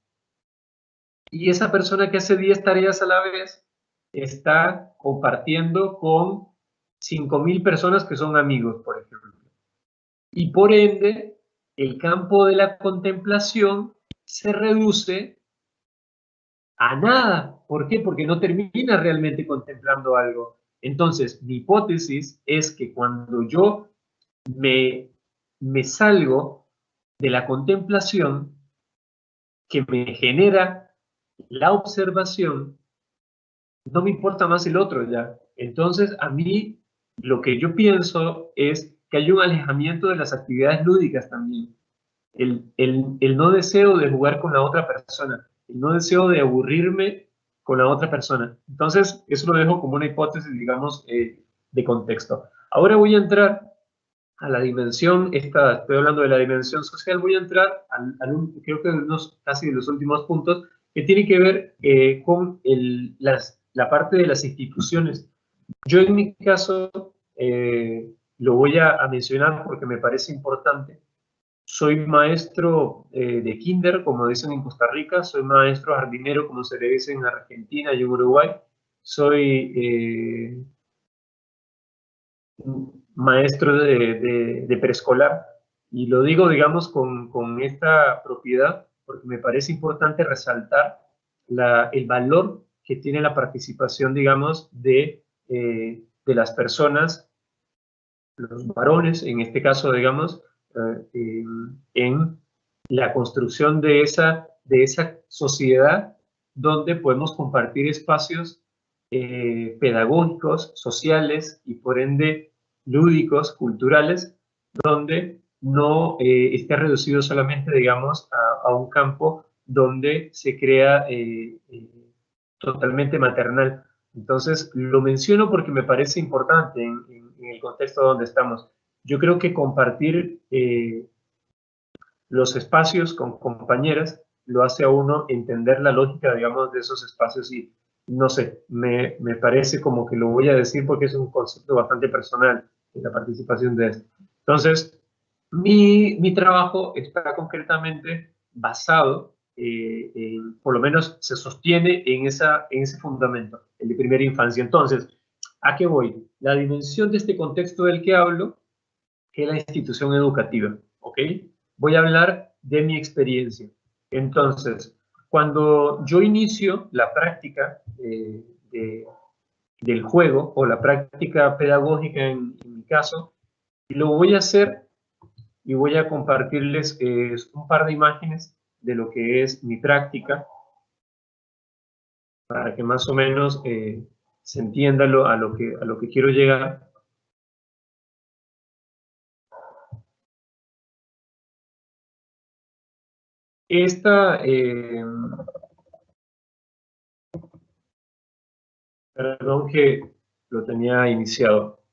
Y esa persona que hace 10 tareas a la vez está compartiendo con 5.000 personas que son amigos, por ejemplo. Y por ende, el campo de la contemplación se reduce a nada. ¿Por qué? Porque no termina realmente contemplando algo. Entonces, mi hipótesis es que cuando yo me salgo de la contemplación que me genera la observación, no me importa más el otro ya. Entonces, a mí lo que yo pienso es que hay un alejamiento de las actividades lúdicas también. El no deseo de jugar con la otra persona, el no deseo de aburrirme con la otra persona. Entonces, eso lo dejo como una hipótesis, digamos, de contexto. Ahora voy a entrar a la dimensión, estoy hablando de la dimensión social, voy a entrar creo que casi de los últimos puntos, que tiene que ver con la parte de las instituciones. Yo en mi caso lo voy a mencionar porque me parece importante. Soy maestro de kinder, como dicen en Costa Rica, soy maestro jardinero, como se le dice en Argentina y en Uruguay, soy maestro de preescolar, y lo digo, digamos, con esta propiedad, porque me parece importante resaltar el valor que tiene la participación, digamos, de las personas, los varones, en este caso, digamos, en la construcción de esa sociedad donde podemos compartir espacios pedagógicos, sociales y por ende lúdicos, culturales, donde no esté reducido solamente, digamos, a un campo donde se crea totalmente maternal. Entonces, lo menciono porque me parece importante en el contexto donde estamos. Yo creo que compartir los espacios con compañeras lo hace a uno entender la lógica, digamos, de esos espacios y, no sé, me parece como que lo voy a decir porque es un concepto bastante personal en la participación de esto. Entonces, mi trabajo está concretamente basado, por lo menos se sostiene en ese fundamento, el de primera infancia. Entonces, ¿A qué voy? La dimensión de este contexto del que hablo es la institución educativa, ¿ok? Voy a hablar de mi experiencia. Entonces, cuando yo inicio la práctica del juego o la práctica pedagógica en mi caso, lo voy a hacer y voy a compartirles un par de imágenes de lo que es mi práctica para que más o menos se entienda a lo que quiero llegar. Esta, perdón que lo tenía iniciado.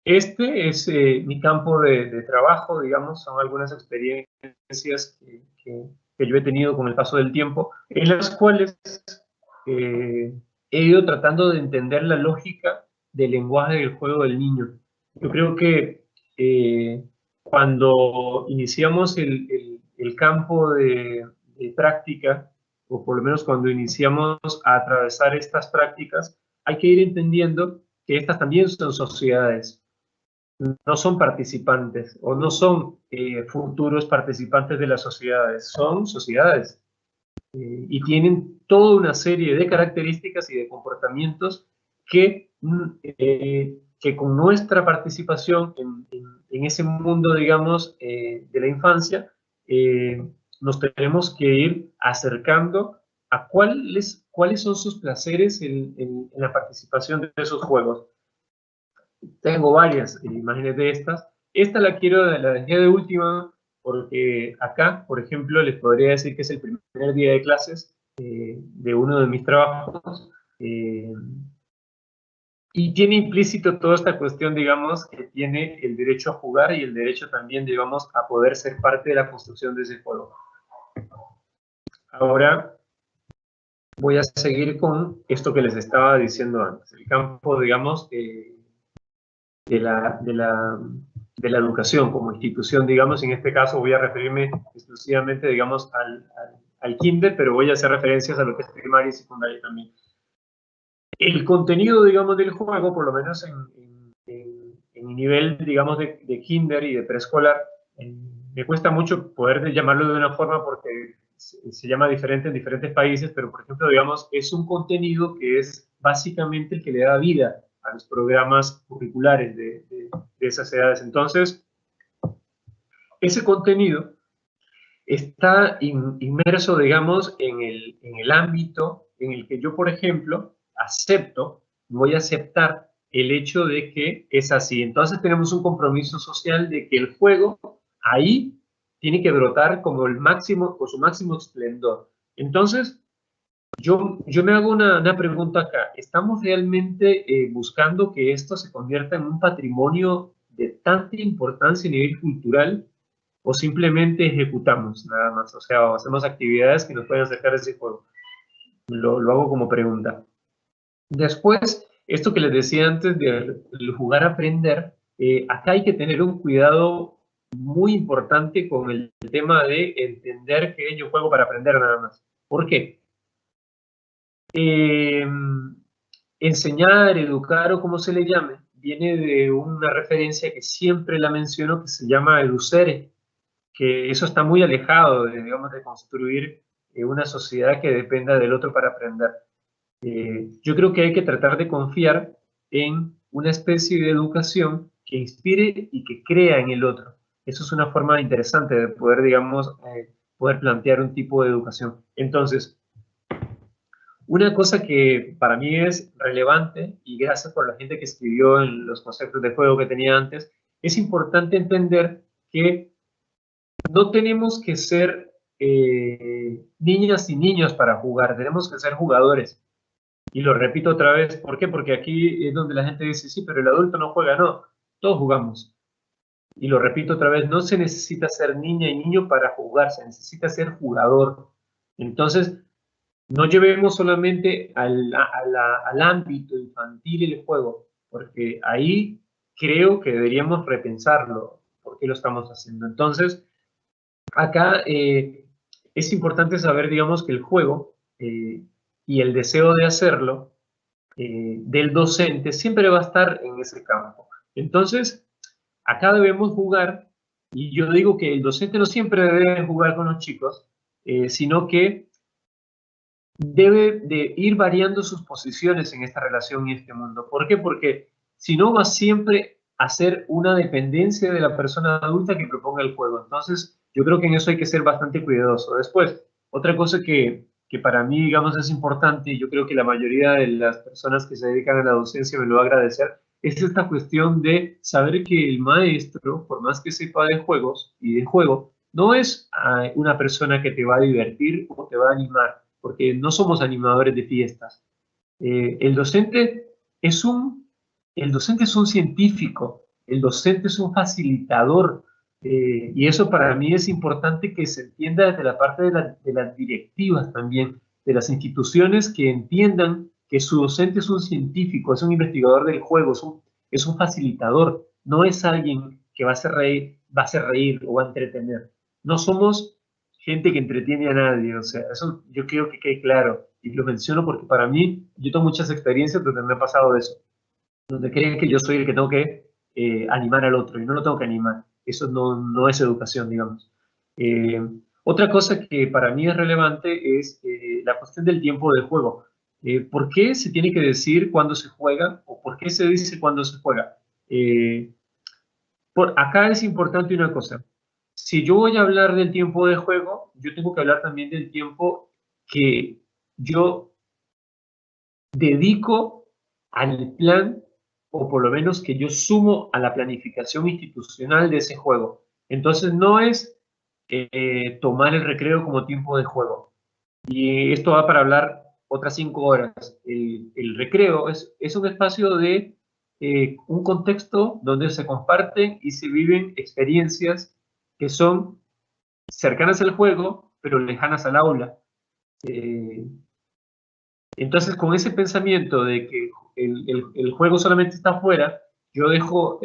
Este es mi campo de trabajo, digamos, son algunas experiencias que yo he tenido con el paso del tiempo, en las cuales he ido tratando de entender la lógica del lenguaje del juego del niño. Yo creo que cuando iniciamos el campo de práctica, o por lo menos cuando iniciamos a atravesar estas prácticas, hay que ir entendiendo que estas también son sociedades, no son participantes o no son futuros participantes de las sociedades, son sociedades y tienen toda una serie de características y de comportamientos que con nuestra participación en ese mundo, digamos, de la infancia, nos tenemos que ir acercando a cuáles son sus placeres en la participación de esos juegos. Tengo varias imágenes de estas. Esta la dejé de última porque acá, por ejemplo, les podría decir que es el primer día de clases de uno de mis trabajos y tiene implícito toda esta cuestión, digamos, que tiene el derecho a jugar y el derecho también, digamos, a poder ser parte de la construcción de ese juego. Ahora voy a seguir con esto que les estaba diciendo antes, el campo, digamos, de la educación como institución, digamos. En este caso voy a referirme exclusivamente, digamos, al kinder, pero voy a hacer referencias a lo que es primaria y secundaria también. El contenido, digamos, del juego, por lo menos en mi nivel, digamos, de kinder y de preescolar, me cuesta mucho poder llamarlo de una forma porque se llama diferente en diferentes países, pero por ejemplo, digamos, es un contenido que es básicamente el que le da vida a los programas curriculares de esas edades. Entonces, ese contenido está inmerso, digamos, en el ámbito en el que yo, por ejemplo, voy a aceptar el hecho de que es así. Entonces tenemos un compromiso social de que el juego ahí tiene que brotar como el máximo, con su máximo esplendor. Entonces, yo me hago una pregunta acá. ¿Estamos realmente buscando que esto se convierta en un patrimonio de tanta importancia a nivel cultural o simplemente ejecutamos nada más? O sea, hacemos actividades que nos pueden acercar a ese juego. Lo hago como pregunta. Después, esto que les decía antes de jugar a aprender, acá hay que tener un cuidado muy importante con el tema de entender que yo juego para aprender nada más. ¿Por qué? Enseñar, educar o como se le llame, viene de una referencia que siempre la menciono que se llama educere, que eso está muy alejado de, digamos, de construir una sociedad que dependa del otro para aprender. Yo creo que hay que tratar de confiar en una especie de educación que inspire y que crea en el otro. Eso es una forma interesante de poder, digamos, poder plantear un tipo de educación. Entonces, una cosa que para mí es relevante, y gracias por la gente que escribió en los conceptos de juego que tenía antes, es importante entender que no tenemos que ser niñas y niños para jugar, tenemos que ser jugadores. Y lo repito otra vez, ¿por qué? Porque aquí es donde la gente dice, sí, pero el adulto no juega, no, todos jugamos. Y lo repito otra vez, no se necesita ser niña y niño para jugar, se necesita ser jugador. Entonces, no llevemos solamente al ámbito infantil el juego, porque ahí creo que deberíamos repensarlo, por qué lo estamos haciendo. Entonces, acá es importante saber, digamos, que el juego y el deseo de hacerlo del docente siempre va a estar en ese campo. Entonces, acá debemos jugar, y yo digo que el docente no siempre debe jugar con los chicos, sino que debe de ir variando sus posiciones en esta relación y este mundo. ¿Por qué? Porque si no va siempre a ser una dependencia de la persona adulta que proponga el juego. Entonces, yo creo que en eso hay que ser bastante cuidadoso. Después, otra cosa que para mí, digamos, es importante, y yo creo que la mayoría de las personas que se dedican a la docencia me lo va a agradecer, es esta cuestión de saber que el maestro, por más que sepa de juegos y de juego, no es una persona que te va a divertir o te va a animar, porque no somos animadores de fiestas. El docente el docente es un científico, el docente es un facilitador, y eso para mí es importante que se entienda desde la parte de las directivas también, de las instituciones que entiendan que su docente es un científico, es un investigador del juego, es un facilitador, no es alguien que va a hacer reír o va a entretener. No somos gente que entretiene a nadie, o sea, eso yo quiero que quede claro, y lo menciono porque para mí, yo tengo muchas experiencias donde me ha pasado eso, donde creen que yo soy el que tengo que animar al otro, y no lo tengo que animar, eso no es educación, digamos. Eh, Otra cosa que para mí es relevante es la cuestión del tiempo de juego. ¿Por qué se tiene que decir cuándo se juega o por qué se dice cuándo se juega? Acá es importante una cosa. Si yo voy a hablar del tiempo de juego, yo tengo que hablar también del tiempo que yo dedico al plan, o por lo menos que yo sumo a la planificación institucional de ese juego. Entonces no es tomar el recreo como tiempo de juego. Y esto va para hablar otras 5 horas. El recreo es un espacio de un contexto donde se comparten y se viven experiencias que son cercanas al juego, pero lejanas al aula. Entonces, con ese pensamiento de que el juego solamente está afuera, yo dejo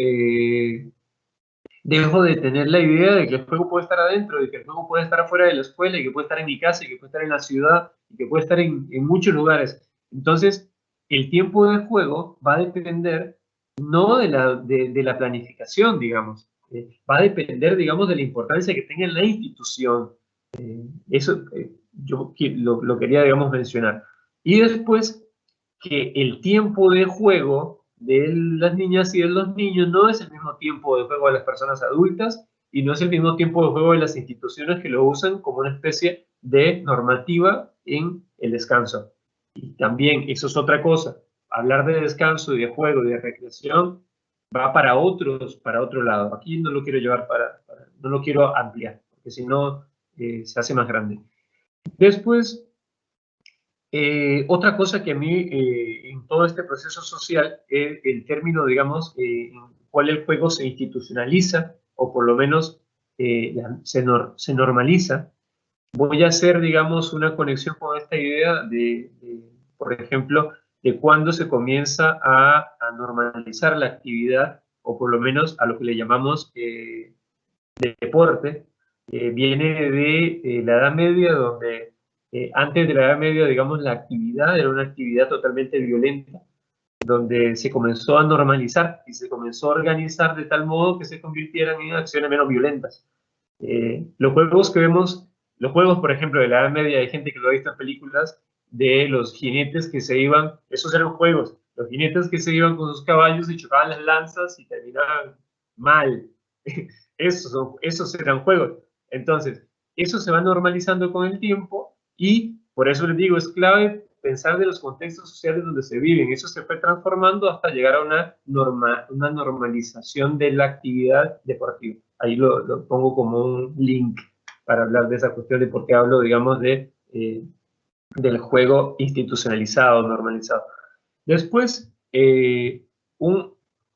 de tener la idea de que el juego puede estar adentro, de que el juego puede estar afuera de la escuela, y que puede estar en mi casa, y que puede estar en la ciudad, y que puede estar en muchos lugares. Entonces, el tiempo de juego va a depender no de la planificación, digamos, va a depender, digamos, de la importancia que tenga en la institución. Eso yo lo quería, digamos, mencionar. Y después, que el tiempo de juego de las niñas y de los niños no es el mismo tiempo de juego de las personas adultas y no es el mismo tiempo de juego de las instituciones que lo usan como una especie de normativa en el descanso. Y también, eso es otra cosa, hablar de descanso y de juego y de recreación va para otro lado. Aquí no lo quiero llevar no lo quiero ampliar, porque si no se hace más grande. Después, otra cosa que a mí, en todo este proceso social, el término, digamos, en cual el juego se institucionaliza, o por lo menos se normaliza. Voy a hacer, digamos, una conexión con esta idea por ejemplo, de cuándo se comienza a normalizar la actividad, o por lo menos a lo que le llamamos deporte. Viene de la Edad Media, donde antes de la Edad Media, digamos, la actividad era una actividad totalmente violenta, donde se comenzó a normalizar y se comenzó a organizar de tal modo que se convirtieran en acciones menos violentas. Los juegos que vemos, los juegos, por ejemplo, de la Edad Media, hay gente que lo ha visto en películas, de los jinetes que se iban, esos eran juegos, los jinetes que se iban con sus caballos y chocaban las lanzas y terminaban mal. Esos eran juegos. Entonces, eso se va normalizando con el tiempo, y por eso les digo, es clave pensar de los contextos sociales donde se viven. Eso se fue transformando hasta llegar a una normalización de la actividad deportiva. Ahí lo pongo como un link para hablar de esa cuestión de por qué hablo, digamos, del juego institucionalizado, normalizado. Después, un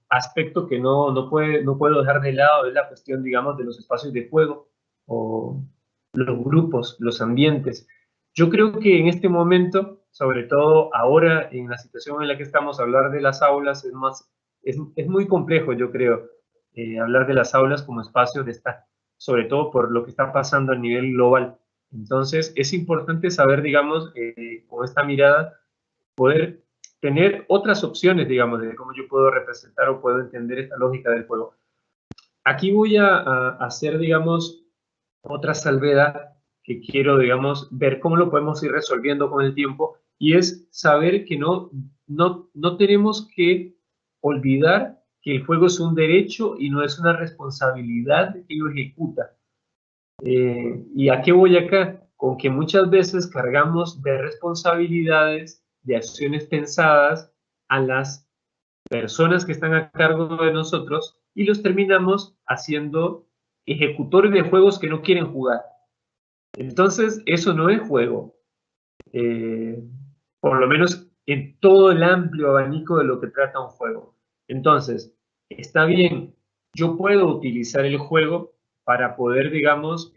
aspecto que no puedo dejar de lado es la cuestión, digamos, de los espacios de juego o los grupos, los ambientes. Yo creo que en este momento, sobre todo ahora en la situación en la que estamos, hablar de las aulas es muy complejo, yo creo, hablar de las aulas como espacios de estar, sobre todo por lo que está pasando a nivel global. Entonces, es importante saber, digamos, con esta mirada, poder tener otras opciones, digamos, de cómo yo puedo representar o puedo entender esta lógica del juego. Aquí voy a hacer, digamos, otra salvedad que quiero, digamos, ver cómo lo podemos ir resolviendo con el tiempo, y es saber que no tenemos que olvidar que el juego es un derecho y no es una responsabilidad de quien lo ejecuta. ¿Y a qué voy acá? Con que muchas veces cargamos de responsabilidades, de acciones pensadas a las personas que están a cargo de nosotros y los terminamos haciendo ejecutores de juegos que no quieren jugar. Entonces, eso no es juego. Por lo menos en todo el amplio abanico de lo que trata un juego. Entonces, está bien, yo puedo utilizar el juego para poder, digamos,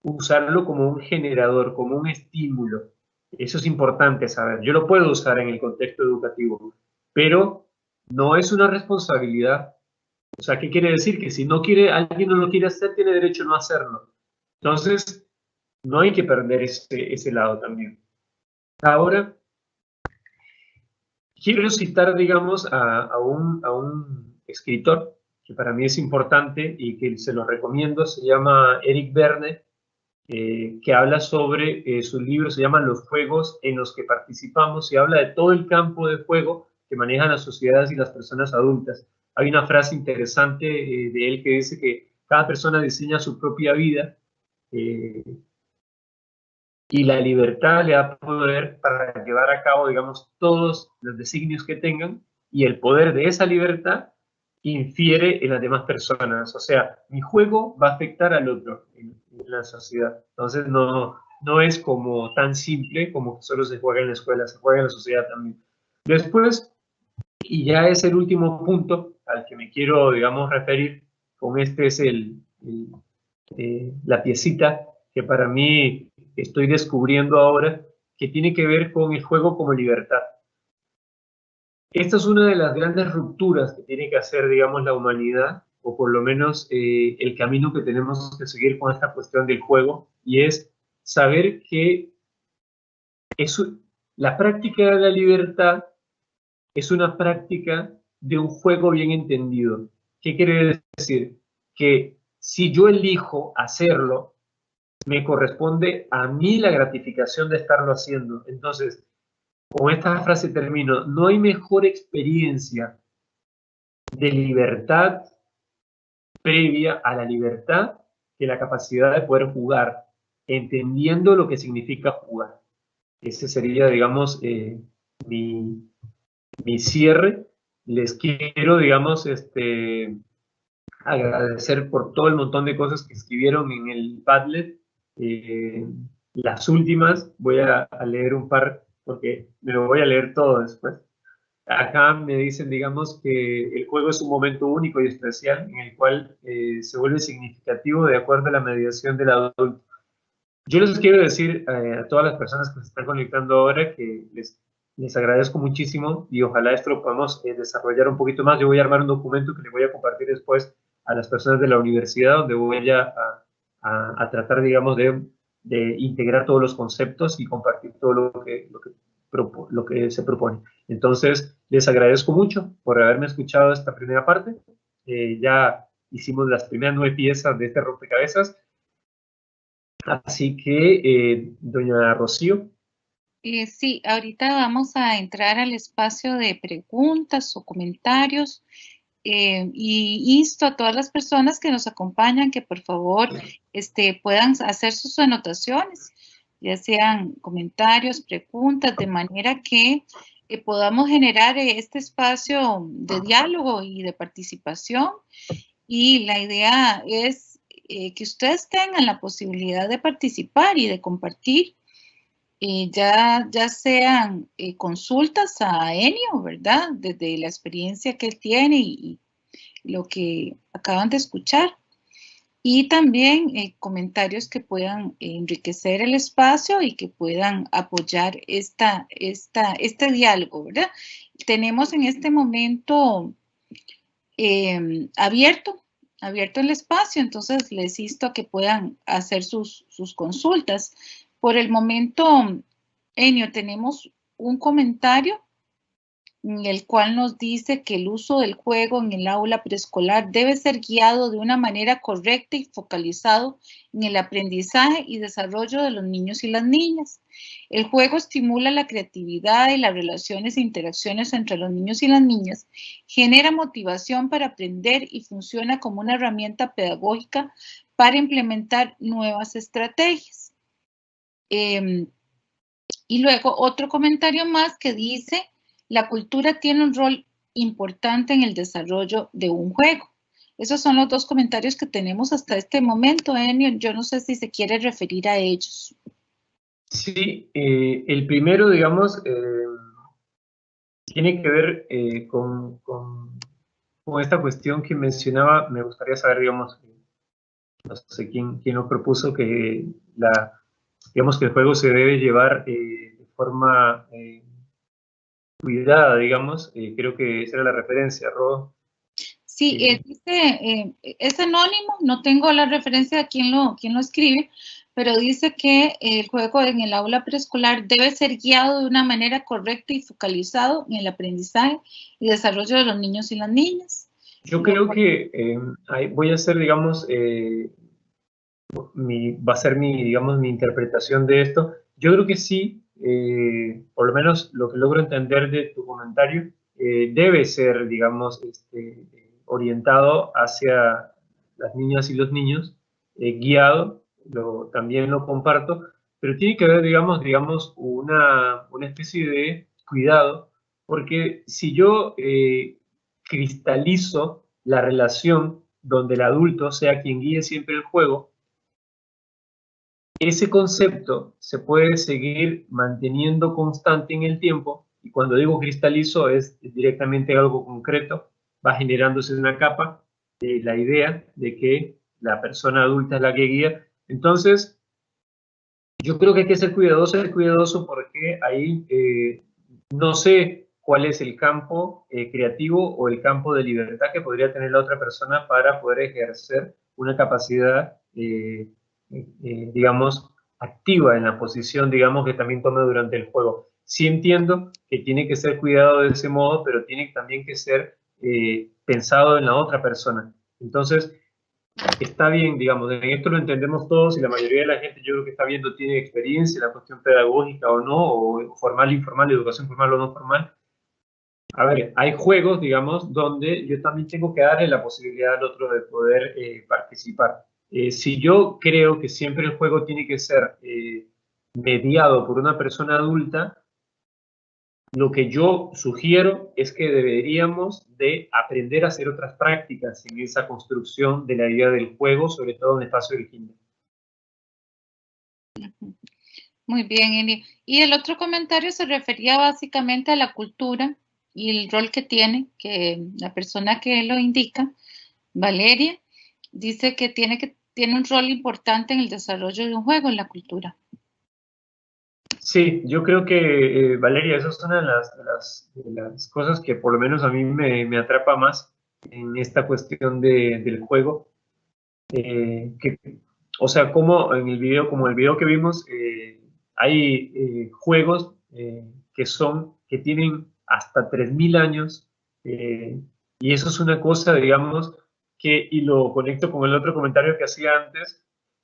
usarlo como un generador, como un estímulo. Eso es importante saber. Yo lo puedo usar en el contexto educativo, pero no es una responsabilidad. O sea, ¿qué quiere decir? Que si no quiere, alguien no lo quiere hacer, tiene derecho a no hacerlo. Entonces, no hay que perder ese lado también. Ahora, quiero citar, digamos, a un escritor que para mí es importante y que se lo recomiendo. Se llama Eric Berne, que habla sobre su libro, se llama Los juegos en los que participamos, y habla de todo el campo de juego que manejan las sociedades y las personas adultas. Hay una frase interesante de él que dice que cada persona diseña su propia vida, y la libertad le da poder para llevar a cabo, digamos, todos los designios que tengan, y el poder de esa libertad infiere en las demás personas. O sea, mi juego va a afectar al otro en la sociedad. Entonces no es como tan simple como que solo se juega en la escuela, se juega en la sociedad también. Después, y ya es el último punto al que me quiero, digamos, referir, con este es la piecita que para mí estoy descubriendo ahora, que tiene que ver con el juego como libertad. Esta es una de las grandes rupturas que tiene que hacer, digamos, la humanidad, o por lo menos el camino que tenemos que seguir con esta cuestión del juego, y es saber que la práctica de la libertad es una práctica de un juego bien entendido. ¿Qué quiere decir? Que si yo elijo hacerlo, me corresponde a mí la gratificación de estarlo haciendo. Entonces, con esta frase termino. No hay mejor experiencia de libertad previa a la libertad que la capacidad de poder jugar, entendiendo lo que significa jugar. Ese sería, digamos, mi cierre. Les quiero, digamos, agradecer por todo el montón de cosas que escribieron en el Padlet. Las últimas, voy a leer un par, porque me lo voy a leer todo después. Acá me dicen, digamos, que el juego es un momento único y especial en el cual se vuelve significativo de acuerdo a la mediación del adulto. Yo les quiero decir a todas las personas que se están conectando ahora que les agradezco muchísimo, y ojalá esto lo podamos desarrollar un poquito más. Yo voy a armar un documento que le voy a compartir después a las personas de la universidad, donde voy a tratar, digamos, de integrar todos los conceptos y compartir todo lo que se propone. Entonces, les agradezco mucho por haberme escuchado esta primera parte. Ya hicimos las primeras 9 piezas de este rompecabezas. Así que, doña Rocío. Sí, ahorita vamos a entrar al espacio de preguntas o comentarios, y insto a todas las personas que nos acompañan que por favor puedan hacer sus anotaciones, ya sean comentarios, preguntas, de manera que podamos generar este espacio de diálogo y de participación. Y la idea es que ustedes tengan la posibilidad de participar y de compartir, ya sean consultas a Enio, ¿verdad? Desde la experiencia que él tiene y lo que acaban de escuchar. Y también comentarios que puedan enriquecer el espacio y que puedan apoyar este diálogo, ¿verdad? Tenemos en este momento abierto el espacio, entonces les insto a que puedan hacer sus consultas. Por el momento, Enio, tenemos un comentario en el cual nos dice que el uso del juego en el aula preescolar debe ser guiado de una manera correcta y focalizado en el aprendizaje y desarrollo de los niños y las niñas. El juego estimula la creatividad y las relaciones e interacciones entre los niños y las niñas, genera motivación para aprender y funciona como una herramienta pedagógica para implementar nuevas estrategias. Y luego otro comentario más que dice: la cultura tiene un rol importante en el desarrollo de un juego. Esos son los dos comentarios que tenemos hasta este momento, Enio. Yo no sé si se quiere referir a ellos. Sí, el primero, digamos, tiene que ver con esta cuestión que mencionaba. Me gustaría saber, digamos, no sé quién lo propuso, que digamos que el juego se debe llevar de forma cuidada, digamos. Creo que esa era la referencia, Ro. Sí, dice, es anónimo, no tengo la referencia de quién lo escribe, pero dice que el juego en el aula preescolar debe ser guiado de una manera correcta y focalizado en el aprendizaje y desarrollo de los niños y las niñas. Yo creo que voy a hacer, digamos, va a ser digamos, mi interpretación de esto. Yo creo que sí, por lo menos lo que logro entender de tu comentario, debe ser, digamos, orientado hacia las niñas y los niños, guiado, también lo comparto, pero tiene que haber, digamos, una especie de cuidado, porque si yo cristalizo la relación donde el adulto sea quien guíe siempre el juego, ese concepto se puede seguir manteniendo constante en el tiempo, y cuando digo cristalizo es directamente algo concreto, va generándose una capa de la idea de que la persona adulta es la que guía. Entonces, yo creo que hay que ser cuidadoso porque ahí no sé cuál es el campo creativo o el campo de libertad que podría tener la otra persona para poder ejercer una capacidad digamos, activa en la posición, digamos, que también tome durante el juego. Sí entiendo que tiene que ser cuidado de ese modo, pero tiene también que ser pensado en la otra persona. Entonces, está bien, digamos, en esto lo entendemos todos y la mayoría de la gente, yo creo que está viendo, tiene experiencia en la cuestión pedagógica o no, o formal, informal, educación formal o no formal. A ver, hay juegos, digamos, donde yo también tengo que darle la posibilidad al otro de poder participar. Si yo creo que siempre el juego tiene que ser mediado por una persona adulta, lo que yo sugiero es que deberíamos de aprender a hacer otras prácticas en esa construcción de la idea del juego, sobre todo en el espacio del kinder. Muy bien, Eli. Y el otro comentario se refería básicamente a la cultura y el rol que tiene, que la persona que lo indica, Valeria, dice que tiene un rol importante en el desarrollo de un juego en la cultura. Sí, yo creo que, Valeria, eso es una de las cosas que por lo menos a mí me atrapa más en esta cuestión del juego. O sea, como en el video, como el video que vimos, hay juegos que tienen hasta 3000 años, y eso es una cosa, digamos, y lo conecto con el otro comentario que hacía antes,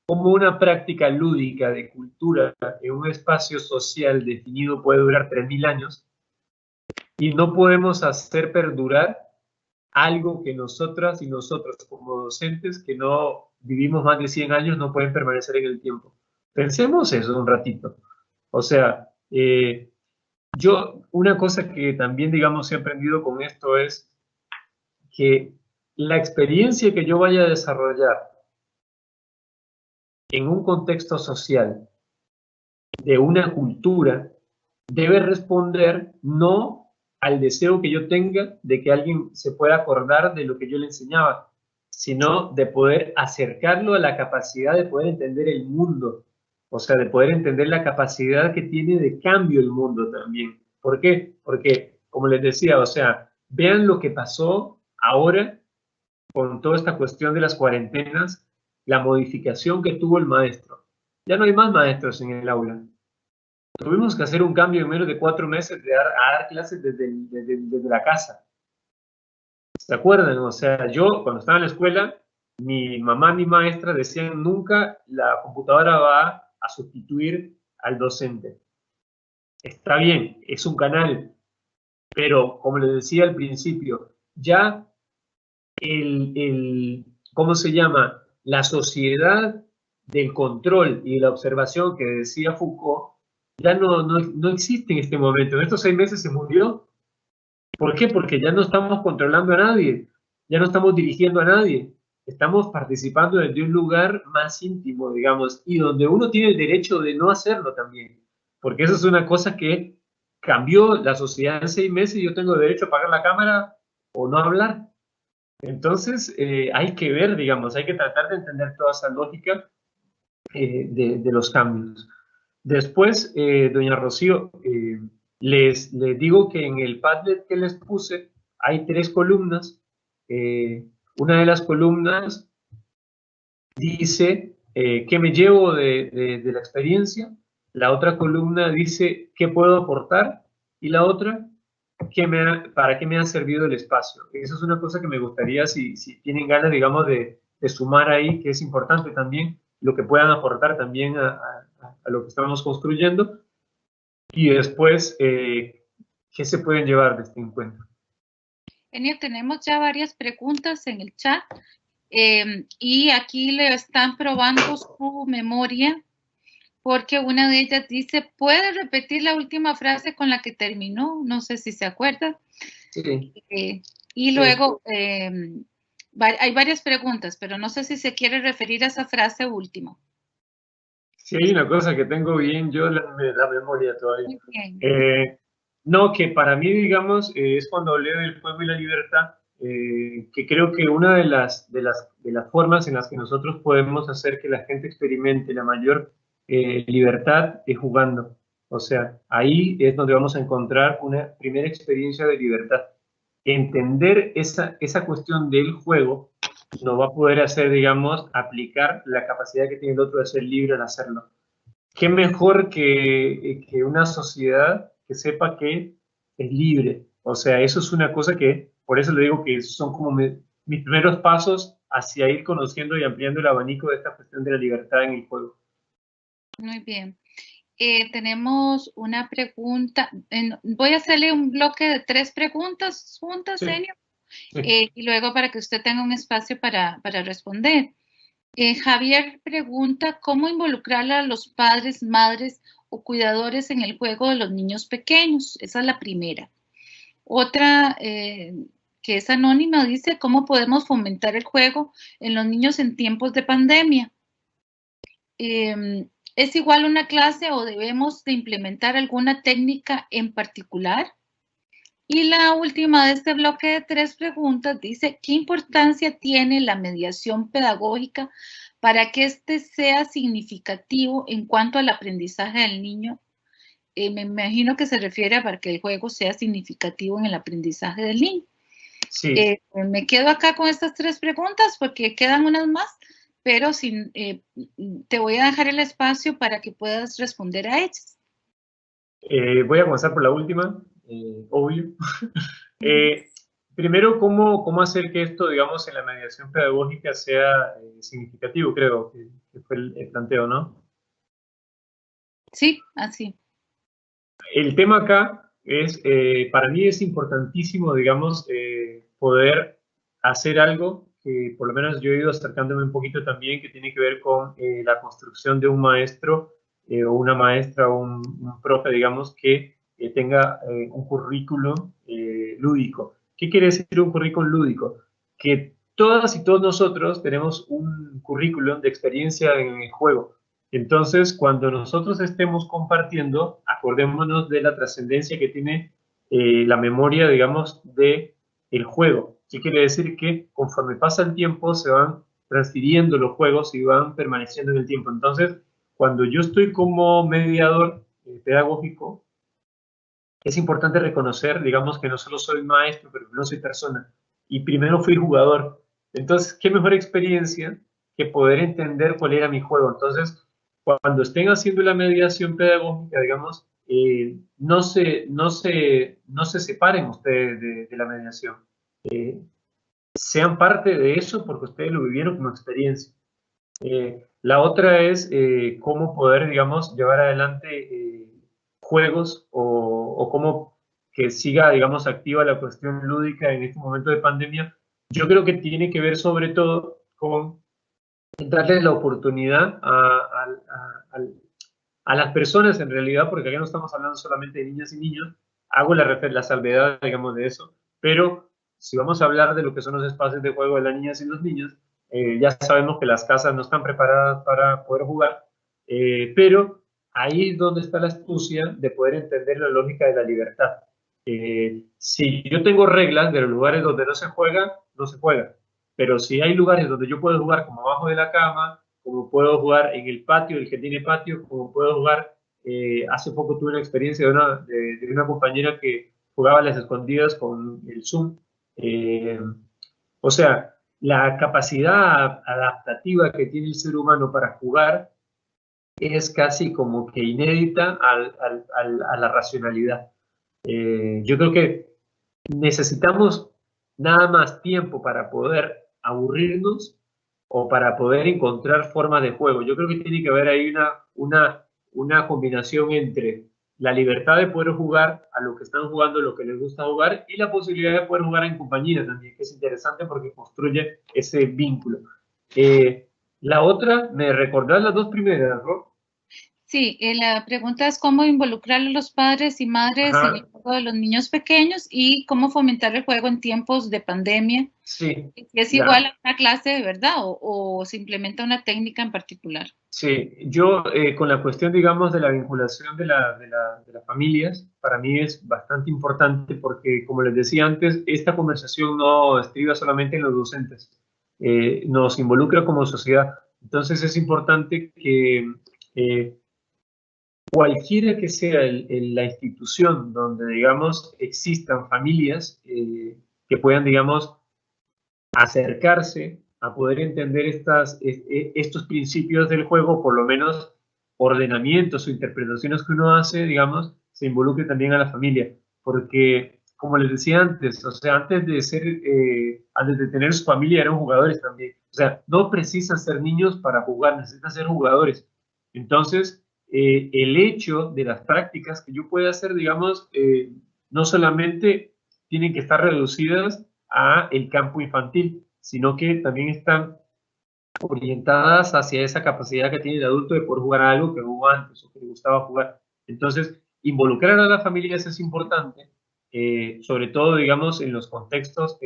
como una práctica lúdica de cultura en un espacio social definido puede durar 3000 años, y no podemos hacer perdurar algo que nosotras y nosotros como docentes que no vivimos más de 100 años no pueden permanecer en el tiempo. Pensemos eso un ratito. O sea, una cosa que también, digamos, he aprendido con esto es que la experiencia que yo vaya a desarrollar en un contexto social de una cultura debe responder no al deseo que yo tenga de que alguien se pueda acordar de lo que yo le enseñaba, sino de poder acercarlo a la capacidad de poder entender el mundo, o sea, de poder entender la capacidad que tiene de cambio el mundo también. ¿Por qué? Porque, como les decía, o sea, vean lo que pasó ahora con toda esta cuestión de las cuarentenas, la modificación que tuvo el maestro. Ya no hay más maestros en el aula. tuvimos que hacer un cambio en menos de 4 meses de a dar clases desde la casa. ¿Se acuerdan? O sea, yo cuando estaba en la escuela, mi mamá, mi maestra decían nunca la computadora va a sustituir al docente. Está bien, es un canal, pero como les decía al principio, ya ¿cómo se llama? La sociedad del control y de la observación que decía Foucault ya no existe en este momento. En estos 6 meses se murió. ¿Por qué? Porque ya no estamos controlando a nadie, ya no estamos dirigiendo a nadie, estamos participando desde un lugar más íntimo, digamos, y donde uno tiene el derecho de no hacerlo también, porque eso es una cosa que cambió la sociedad en 6 meses y yo tengo derecho a apagar la cámara o no hablar. Entonces, hay que ver, digamos, hay que tratar de entender toda esa lógica de los cambios. Después, doña Rocío, les digo que en el Padlet que les puse hay 3 columnas. Una de las columnas dice qué me llevo de la experiencia, la otra columna dice qué puedo aportar y la otra para qué me ha servido el espacio. Eso es una cosa que me gustaría, si tienen ganas, digamos, de sumar ahí, que es importante también, lo que puedan aportar también a lo que estamos construyendo. Y después, ¿qué se pueden llevar de este encuentro? Enio, tenemos ya varias preguntas en el chat y aquí le están probando su memoria porque una de ellas dice, ¿puede repetir la última frase con la que terminó? No sé si se acuerda. Sí. Y luego hay varias preguntas, pero no sé si se quiere referir a esa frase última. Sí, hay una cosa que tengo bien yo la memoria todavía. Muy bien. No, que para mí, digamos, es cuando hablé del fuego y la libertad, que creo que una de las formas en las que nosotros podemos hacer que la gente experimente la mayor libertad es jugando. O sea, ahí es donde vamos a encontrar una primera experiencia de libertad. Entender esa cuestión del juego nos va a poder hacer, digamos, aplicar la capacidad que tiene el otro de ser libre al hacerlo. ¿Qué mejor que una sociedad que sepa que es libre? O sea, eso es una cosa que, por eso le digo que son como mis primeros pasos hacia ir conociendo y ampliando el abanico de esta cuestión de la libertad en el juego. Muy bien. Tenemos una pregunta. Voy a hacerle un bloque de 3 preguntas juntas, Sí. Enio, Sí. y luego para que usted tenga un espacio para responder. Javier pregunta, ¿cómo involucrar a los padres, madres o cuidadores en el juego de los niños pequeños? Esa es la primera. Otra, que es anónima, dice, ¿cómo podemos fomentar el juego en los niños en tiempos de pandemia? ¿Es igual una clase o debemos de implementar alguna técnica en particular? Y la última de este bloque de 3 preguntas dice, ¿qué importancia tiene la mediación pedagógica para que este sea significativo en cuanto al aprendizaje del niño? Me imagino que se refiere a para que el juego sea significativo en el aprendizaje del niño. Sí. Me quedo acá con estas 3 preguntas porque quedan unas más, pero te voy a dejar el espacio para que puedas responder a ellas. Voy a comenzar por la última, obvio. Primero, ¿cómo hacer que esto, digamos, en la mediación pedagógica sea significativo? Creo que fue el planteo, ¿no? Sí, así. El tema acá es, para mí es importantísimo, digamos, poder hacer algo que por lo menos yo he ido acercándome un poquito también, que tiene que ver con la construcción de un maestro o una maestra o un profe, digamos, que tenga un currículum lúdico. ¿Qué quiere decir un currículum lúdico? Que todas y todos nosotros tenemos un currículum de experiencia en el juego. Entonces, cuando nosotros estemos compartiendo, acordémonos de la trascendencia que tiene la memoria, digamos, de el juego. ¿Qué quiere decir? Que conforme pasa el tiempo se van transfiriendo los juegos y van permaneciendo en el tiempo. Entonces, cuando yo estoy como mediador pedagógico, es importante reconocer, digamos, que no solo soy maestro, pero no soy persona. Y primero fui jugador. Entonces, ¿qué mejor experiencia que poder entender cuál era mi juego? Entonces, cuando estén haciendo la mediación pedagógica, digamos, no se separen ustedes de la mediación. Sean parte de eso porque ustedes lo vivieron como experiencia. La otra es cómo poder, digamos, llevar adelante juegos o cómo que siga, digamos, activa la cuestión lúdica en este momento de pandemia. Yo creo que tiene que ver sobre todo con darles la oportunidad a las personas en realidad, porque acá no estamos hablando solamente de niñas y niños, hago la salvedad, digamos, de eso, pero si vamos a hablar de lo que son los espacios de juego de las niñas y los niños, ya sabemos que las casas no están preparadas para poder jugar, pero ahí es donde está la astucia de poder entender la lógica de la libertad. Si yo tengo reglas de los lugares donde no se juega, no se juega. Pero si hay lugares donde yo puedo jugar como abajo de la cama, como puedo jugar en el patio, el que tiene patio, como puedo jugar, hace poco tuve una experiencia de una compañera que jugaba a las escondidas con el Zoom. O sea, la capacidad adaptativa que tiene el ser humano para jugar es casi como que inédita a la racionalidad. Yo creo que necesitamos nada más tiempo para poder aburrirnos o para poder encontrar formas de juego. Yo creo que tiene que haber ahí una combinación entre la libertad de poder jugar a lo que están jugando, lo que les gusta jugar, y la posibilidad de poder jugar en compañía también, que es interesante porque construye ese vínculo. La otra, ¿me recordás las dos primeras, Rob? Sí, la pregunta es cómo involucrar a los padres y madres en el juego de los niños pequeños y cómo fomentar el juego en tiempos de pandemia. Sí. Si es igual a una clase de verdad o se implementa una técnica en particular. Sí, yo con la cuestión, digamos, de la vinculación de las familias, para mí es bastante importante porque, como les decía antes, esta conversación no estriba solamente en los docentes, nos involucra como sociedad. Entonces es importante que cualquiera que sea la institución donde, digamos, existan familias que puedan, digamos, acercarse a poder entender estos principios del juego, por lo menos ordenamientos o interpretaciones que uno hace, digamos, se involucre también a la familia. Porque, como les decía antes, o sea, antes de tener su familia eran jugadores también. O sea, no precisan ser niños para jugar, necesitan ser jugadores. Entonces, el hecho de las prácticas que yo pueda hacer, digamos, no solamente tienen que estar reducidas a el campo infantil, sino que también están orientadas hacia esa capacidad que tiene el adulto de poder jugar a algo que jugó antes o que le gustaba jugar. Entonces, involucrar a las familias es importante, sobre todo, digamos, en los contextos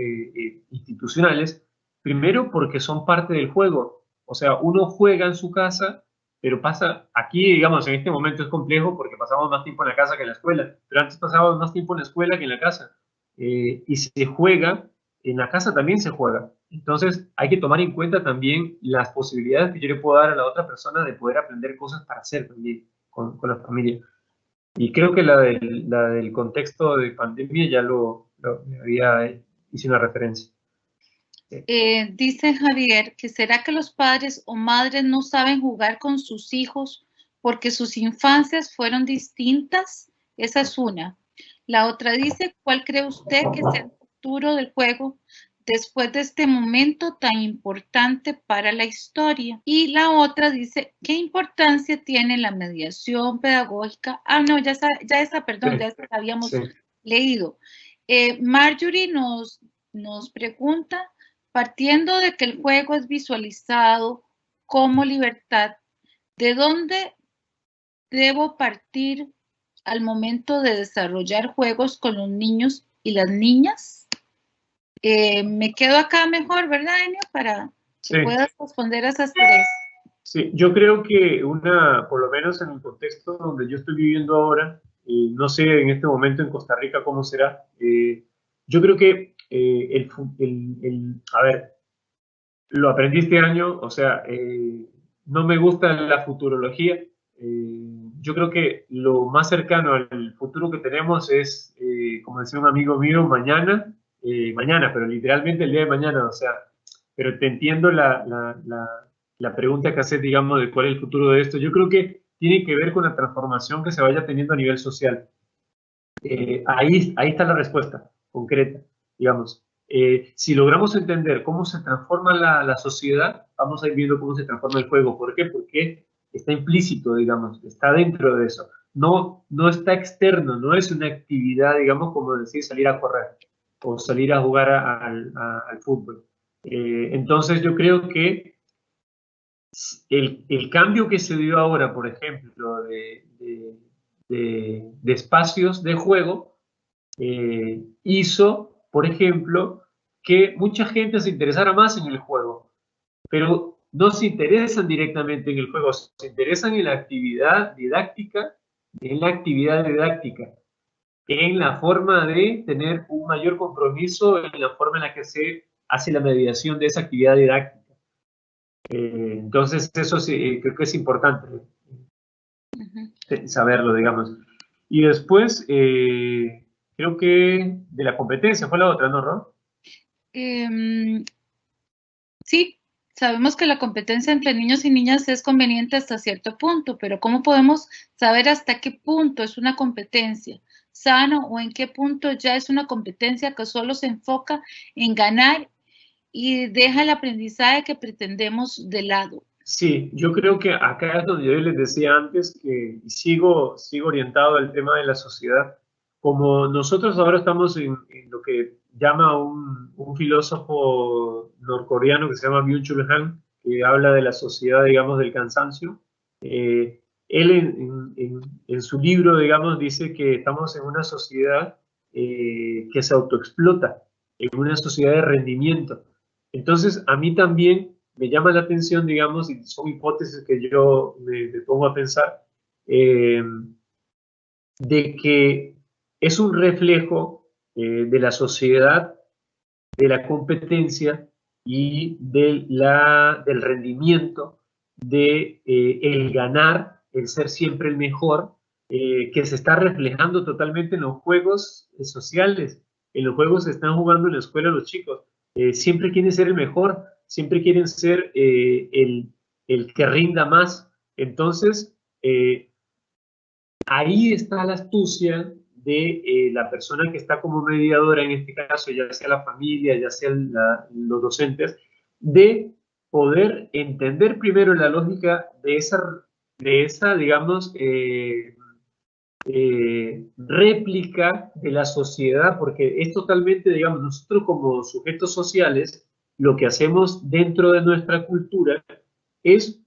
institucionales, primero porque son parte del juego. O sea, uno juega en su casa, pero pasa, aquí, digamos, en este momento es complejo porque pasamos más tiempo en la casa que en la escuela, pero antes pasábamos más tiempo en la escuela que en la casa. Y se juega, en la casa también se juega. Entonces hay que tomar en cuenta también las posibilidades que yo le puedo dar a la otra persona de poder aprender cosas para hacer también con la familia. Y creo que la del contexto de pandemia ya hice una referencia. Dice Javier que ¿será que los padres o madres no saben jugar con sus hijos porque sus infancias fueron distintas? Esa es una. La otra dice, ¿cuál cree usted que sea el futuro del juego después de este momento tan importante para la historia? Y la otra dice, ¿qué importancia tiene la mediación pedagógica? Ah, no, ya esa la habíamos leído. Marjorie nos pregunta, partiendo de que el juego es visualizado como libertad, ¿de dónde debo partir al momento de desarrollar juegos con los niños y las niñas? Me quedo acá mejor, ¿verdad, Enio? Para que puedas responder a esas tres. Sí, yo creo que por lo menos en el contexto donde yo estoy viviendo ahora, no sé en este momento en Costa Rica cómo será, yo creo que a ver, lo aprendí este año, o sea, no me gusta la futurología. Yo creo que lo más cercano al futuro que tenemos es, como decía un amigo mío, mañana, pero literalmente el día de mañana, o sea, pero te entiendo la pregunta que haces, digamos, de cuál es el futuro de esto. Yo creo que tiene que ver con la transformación que se vaya teniendo a nivel social. Ahí está la respuesta concreta, digamos. Si logramos entender cómo se transforma la sociedad, vamos a ir viendo cómo se transforma el juego. ¿Por qué? Porque está implícito, digamos, está dentro de eso. No está externo, no es una actividad, digamos, como decir salir a correr o salir a jugar al fútbol. Entonces yo creo que el cambio que se dio ahora, por ejemplo, de espacios de juego, hizo, por ejemplo, que mucha gente se interesara más en el juego, pero no se interesan directamente en el juego, se interesan en la actividad didáctica, en la forma de tener un mayor compromiso, en la forma en la que se hace la mediación de esa actividad didáctica. Entonces, eso sí, creo que es importante saberlo, digamos. Y después, creo que de la competencia fue la otra, ¿no, Ro? Sí, sabemos que la competencia entre niños y niñas es conveniente hasta cierto punto, pero ¿cómo podemos saber hasta qué punto es una competencia sano o en qué punto ya es una competencia que solo se enfoca en ganar y deja el aprendizaje que pretendemos de lado? Sí, yo creo que acá es donde yo les decía antes que sigo orientado al tema de la sociedad. Como nosotros ahora estamos en lo que llama un filósofo norcoreano que se llama Byung-Chul Han, que habla de la sociedad, digamos, del cansancio. Él en su libro, digamos, dice que estamos en una sociedad que se autoexplota, en una sociedad de rendimiento. Entonces, a mí también me llama la atención, digamos, y son hipótesis que yo me pongo a pensar, de que es un reflejo de la sociedad, de la competencia y del rendimiento, de el ganar, el ser siempre el mejor, que se está reflejando totalmente en los juegos sociales, en los juegos que están jugando en la escuela los chicos. Siempre quieren ser el mejor, siempre quieren ser el que rinda más. Entonces, ahí está la astucia de la persona que está como mediadora, en este caso, ya sea la familia, ya sean los docentes, de poder entender primero la lógica de esa digamos, réplica de la sociedad, porque es totalmente, digamos, nosotros como sujetos sociales, lo que hacemos dentro de nuestra cultura es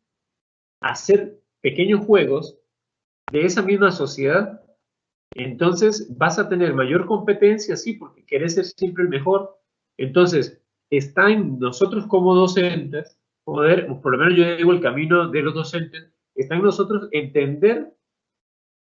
hacer pequeños juegos de esa misma sociedad. Entonces vas a tener mayor competencia, sí, porque querés ser siempre el mejor. Entonces, está en nosotros como docentes poder, por lo menos yo digo el camino de los docentes, está en nosotros entender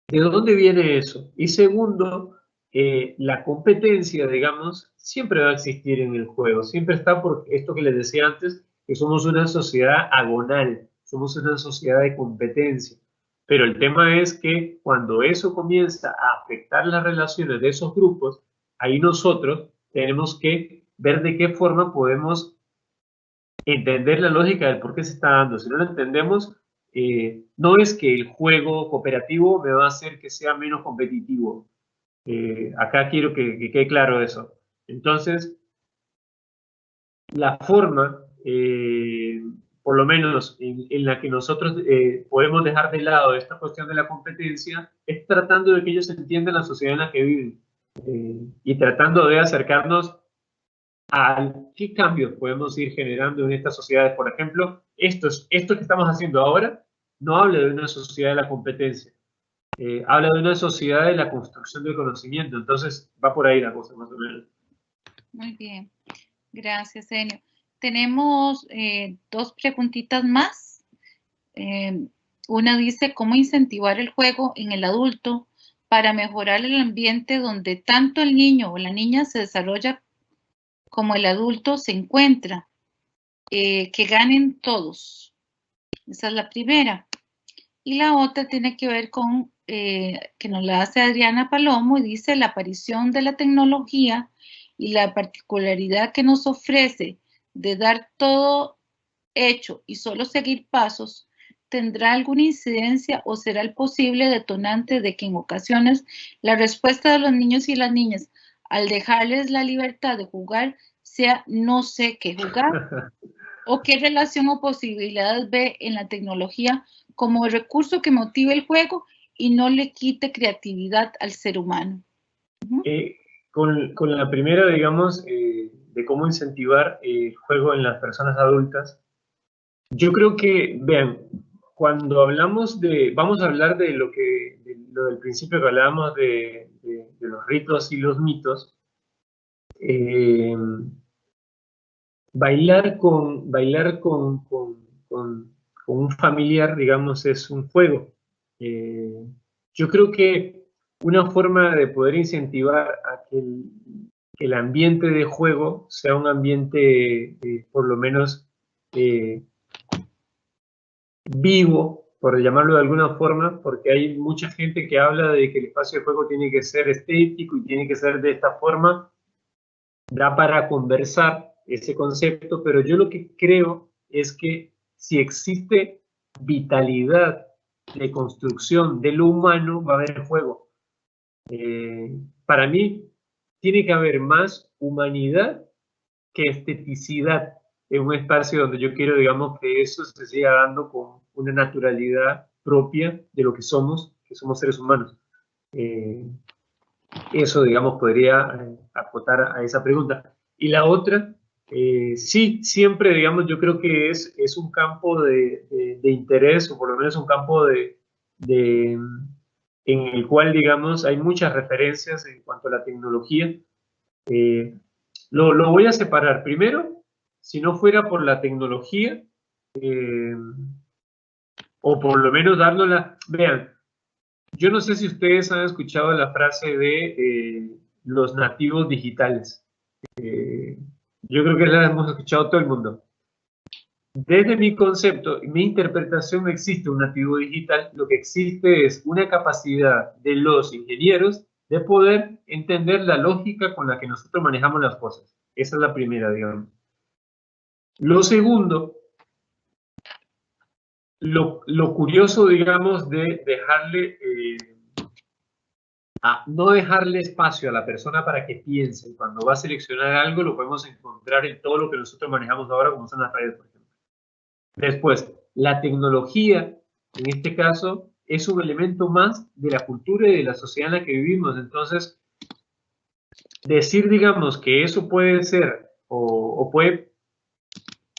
de dónde viene eso. Y segundo, la competencia, digamos, siempre va a existir en el juego, siempre está por esto que les decía antes, que somos una sociedad agonal, somos una sociedad de competencia. Pero el tema es que cuando eso comienza a afectar las relaciones de esos grupos, ahí nosotros tenemos que ver de qué forma podemos entender la lógica del por qué se está dando. Si no lo entendemos, no es que el juego cooperativo me va a hacer que sea menos competitivo. Acá quiero que quede claro eso. Entonces, la forma, por lo menos en la que nosotros podemos dejar de lado esta cuestión de la competencia, es tratando de que ellos entiendan la sociedad en la que viven y tratando de acercarnos a qué cambios podemos ir generando en estas sociedades. Por ejemplo, esto que estamos haciendo ahora no habla de una sociedad de la competencia, habla de una sociedad de la construcción del conocimiento. Entonces, va por ahí la cosa, más o menos. Muy bien. Gracias, Enio. Tenemos dos preguntitas más. Una dice, ¿cómo incentivar el juego en el adulto para mejorar el ambiente donde tanto el niño o la niña se desarrolla como el adulto se encuentra? Que ganen todos. Esa es la primera. Y la otra tiene que ver con, que nos la hace Adriana Palomo, y dice, la aparición de la tecnología y la particularidad que nos ofrece de dar todo hecho y solo seguir pasos, tendrá alguna incidencia o será el posible detonante de que en ocasiones la respuesta de los niños y las niñas al dejarles la libertad de jugar sea no sé qué jugar? ¿O qué relación o posibilidades ve en la tecnología como recurso que motive el juego y no le quite creatividad al ser humano? Con la primera, digamos, de cómo incentivar el juego en las personas adultas, yo creo que, vean, cuando hablamos vamos a hablar de lo del principio que hablábamos de los ritos y los mitos. Bailar con un familiar, digamos, es un juego. Yo creo que una forma de poder incentivar a que el ambiente de juego sea un ambiente, por lo menos, vivo, por llamarlo de alguna forma, porque hay mucha gente que habla de que el espacio de juego tiene que ser estético y tiene que ser de esta forma. Da para conversar ese concepto, pero yo lo que creo es que si existe vitalidad de construcción de lo humano, va a haber juego. Para mí, tiene que haber más humanidad que esteticidad en un espacio donde yo quiero, digamos, que eso se siga dando con una naturalidad propia de lo que somos seres humanos. Eso, digamos, podría acotar a esa pregunta. Y la otra, sí, siempre, digamos, yo creo que es un campo de interés, o por lo menos un campo en el cual, digamos, hay muchas referencias en cuanto a la tecnología. Lo voy a separar. Primero, si no fuera por la tecnología, o por lo menos dándola, vean, yo no sé si ustedes han escuchado la frase de los nativos digitales. Yo creo que la hemos escuchado todo el mundo. Desde mi concepto y mi interpretación no existe un nativo digital, lo que existe es una capacidad de los ingenieros de poder entender la lógica con la que nosotros manejamos las cosas. Esa es la primera, digamos. Lo segundo, lo curioso, digamos, de dejarle... no dejarle espacio a la persona para que piense. Cuando va a seleccionar algo, lo podemos encontrar en todo lo que nosotros manejamos ahora, como son las redes, por ejemplo. Después, la tecnología, en este caso, es un elemento más de la cultura y de la sociedad en la que vivimos. Entonces, decir, digamos, que eso puede ser o puede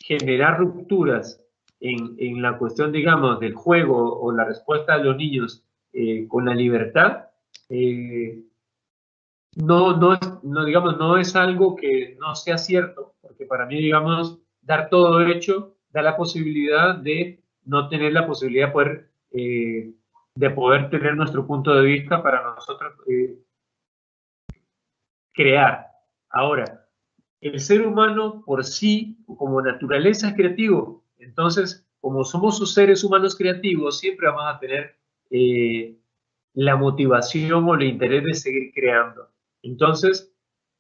generar rupturas en la cuestión, digamos, del juego o la respuesta de los niños con la libertad, digamos, no es algo que no sea cierto, porque para mí, digamos, dar todo hecho da la posibilidad de no tener la posibilidad de poder tener nuestro punto de vista para nosotros crear. Ahora, el ser humano por sí, como naturaleza, es creativo. Entonces, como somos sus seres humanos creativos, siempre vamos a tener la motivación o el interés de seguir creando. Entonces,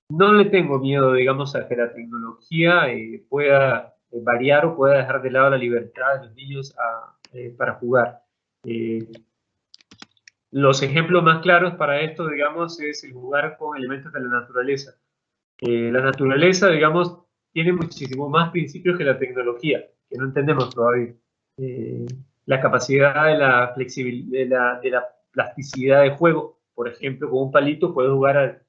no le tengo miedo, digamos, a que la tecnología pueda variar o pueda dejar de lado la libertad de los niños para jugar. Los ejemplos más claros para esto, digamos, es el jugar con elementos de la naturaleza. La naturaleza, digamos, tiene muchísimo más principios que la tecnología, que no entendemos todavía. La capacidad de la flexibilidad, de la plasticidad de juego, por ejemplo, con un palito puedes jugar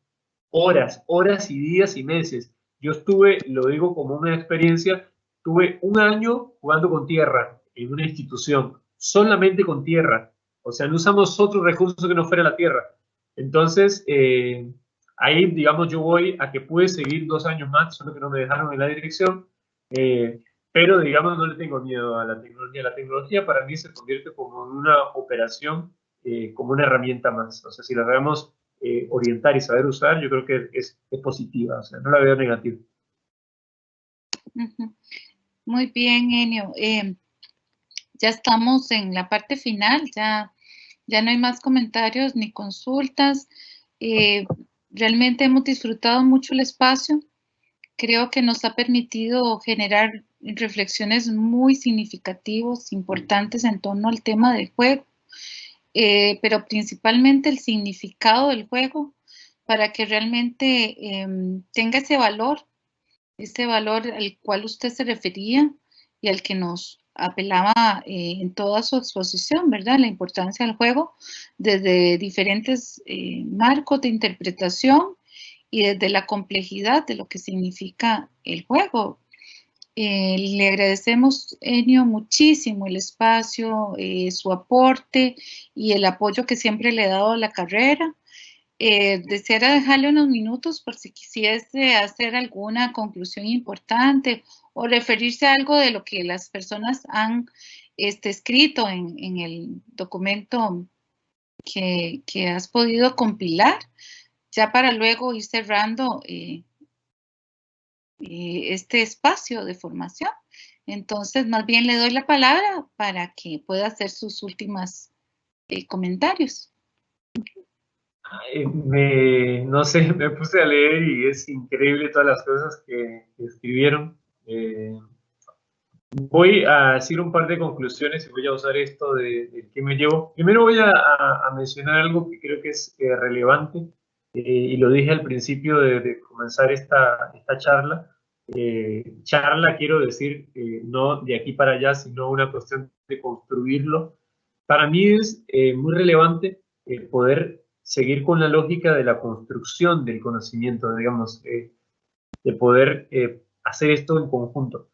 horas y días y meses. Yo estuve, lo digo como una experiencia, tuve un año jugando con tierra en una institución, solamente con tierra. O sea, no usamos otro recurso que no fuera la tierra. Entonces, ahí, digamos, yo voy a que pude seguir 2 años más, solo que no me dejaron en la dirección. Pero, digamos, no le tengo miedo a la tecnología. La tecnología para mí se convierte como en una operación, como una herramienta más. O sea, si la sabemos orientar y saber usar, yo creo que es positiva, o sea, no la veo negativa. Muy bien, Enio. Ya estamos en la parte final, ya no hay más comentarios ni consultas. Realmente hemos disfrutado mucho el espacio. Creo que nos ha permitido generar reflexiones muy significativos, importantes en torno al tema del juego, pero principalmente el significado del juego, para que realmente tenga ese valor al cual usted se refería y al que nos apelaba en toda su exposición, ¿verdad? La importancia del juego desde diferentes marcos de interpretación y desde la complejidad de lo que significa el juego. Le agradecemos, Enio, muchísimo el espacio, su aporte y el apoyo que siempre le ha dado a la carrera. Deseara dejarle unos minutos por si quisiese hacer alguna conclusión importante o referirse a algo de lo que las personas han escrito en el documento que has podido compilar, ya para luego ir cerrando este espacio de formación. Entonces, más bien le doy la palabra para que pueda hacer sus últimos comentarios. No sé, me puse a leer y es increíble todas las cosas que escribieron. Voy a decir un par de conclusiones y voy a usar esto de qué me llevo. Primero voy a mencionar algo que creo que es relevante y lo dije al principio de comenzar esta charla. Charla quiero decir no de aquí para allá, sino una cuestión de construirlo. Para mí es muy relevante poder seguir con la lógica de la construcción del conocimiento, digamos, de poder hacer esto en conjunto.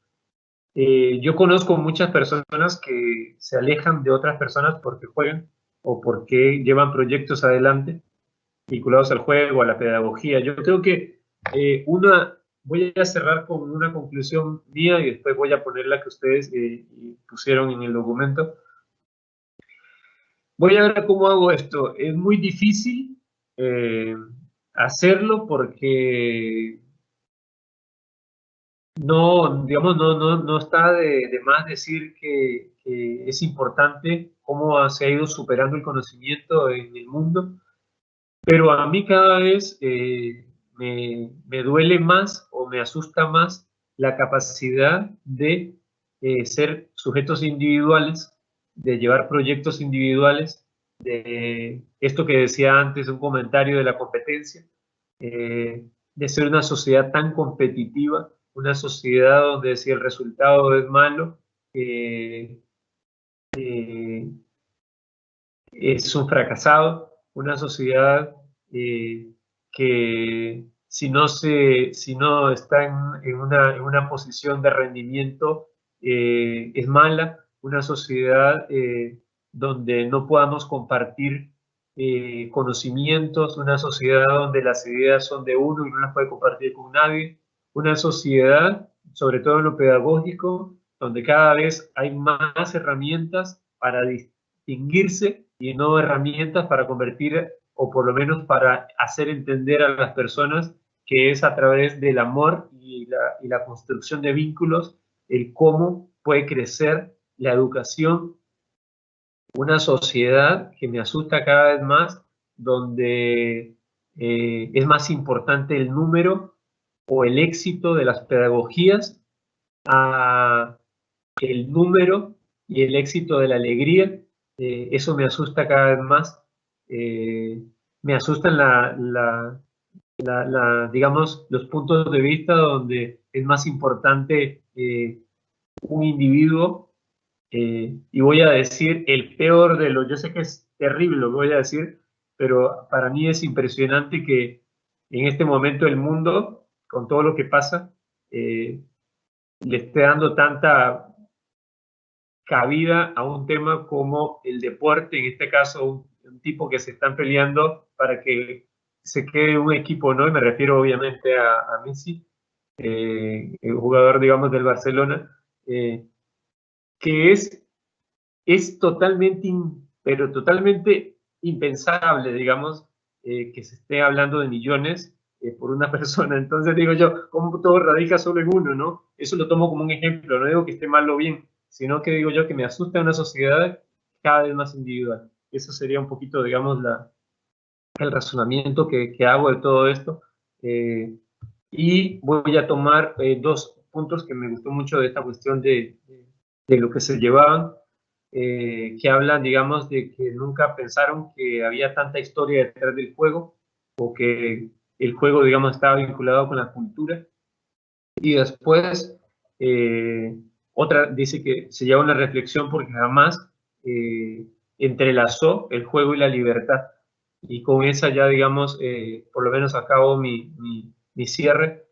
Yo conozco muchas personas que se alejan de otras personas porque juegan o porque llevan proyectos adelante vinculados al juego, a la pedagogía. Yo creo que voy a cerrar con una conclusión mía y después voy a poner la que ustedes pusieron en el documento. Voy a ver cómo hago esto. Es muy difícil hacerlo porque digamos, no está de más decir que es importante cómo se ha ido superando el conocimiento en el mundo, pero a mí cada vez me duele más o me asusta más la capacidad de ser sujetos individuales, de llevar proyectos individuales, de esto que decía antes, un comentario de la competencia, de ser una sociedad tan competitiva, una sociedad donde si el resultado es malo, es un fracasado, una sociedad que si no está en una posición de rendimiento es mala, una sociedad donde no podamos compartir conocimientos, una sociedad donde las ideas son de uno y no las puede compartir con nadie, una sociedad, sobre todo en lo pedagógico, donde cada vez hay más herramientas para distinguirse y no herramientas para convertir o por lo menos para hacer entender a las personas que es a través del amor y la construcción de vínculos el cómo puede crecer la educación. Una sociedad que me asusta cada vez más, donde es más importante el número o el éxito de las pedagogías a el número y el éxito de la alegría. Eso me asusta cada vez más. Me asustan digamos, los puntos de vista donde es más importante un individuo. Y voy a decir el peor de yo sé que es terrible lo que voy a decir, pero para mí es impresionante que en este momento el mundo, con todo lo que pasa, le esté dando tanta cabida a un tema como el deporte, en este caso un tipo que se están peleando para que se quede un equipo, ¿no? Y me refiero obviamente a Messi, el jugador, digamos, del Barcelona, que es totalmente, pero totalmente impensable, digamos, que se esté hablando de millones por una persona. Entonces digo yo, ¿cómo todo radica solo en uno, no? Eso lo tomo como un ejemplo, no digo que esté mal o bien, sino que digo yo que me asusta una sociedad cada vez más individual. Eso sería un poquito, digamos, el razonamiento que hago de todo esto. Y voy a tomar dos puntos que me gustó mucho de esta cuestión de lo que se llevaban, que hablan, digamos, de que nunca pensaron que había tanta historia detrás del juego, o que el juego, digamos, estaba vinculado con la cultura. Y después, otra dice que se lleva una reflexión porque jamás entrelazó el juego y la libertad. Y con esa ya, digamos, por lo menos acabo mi cierre.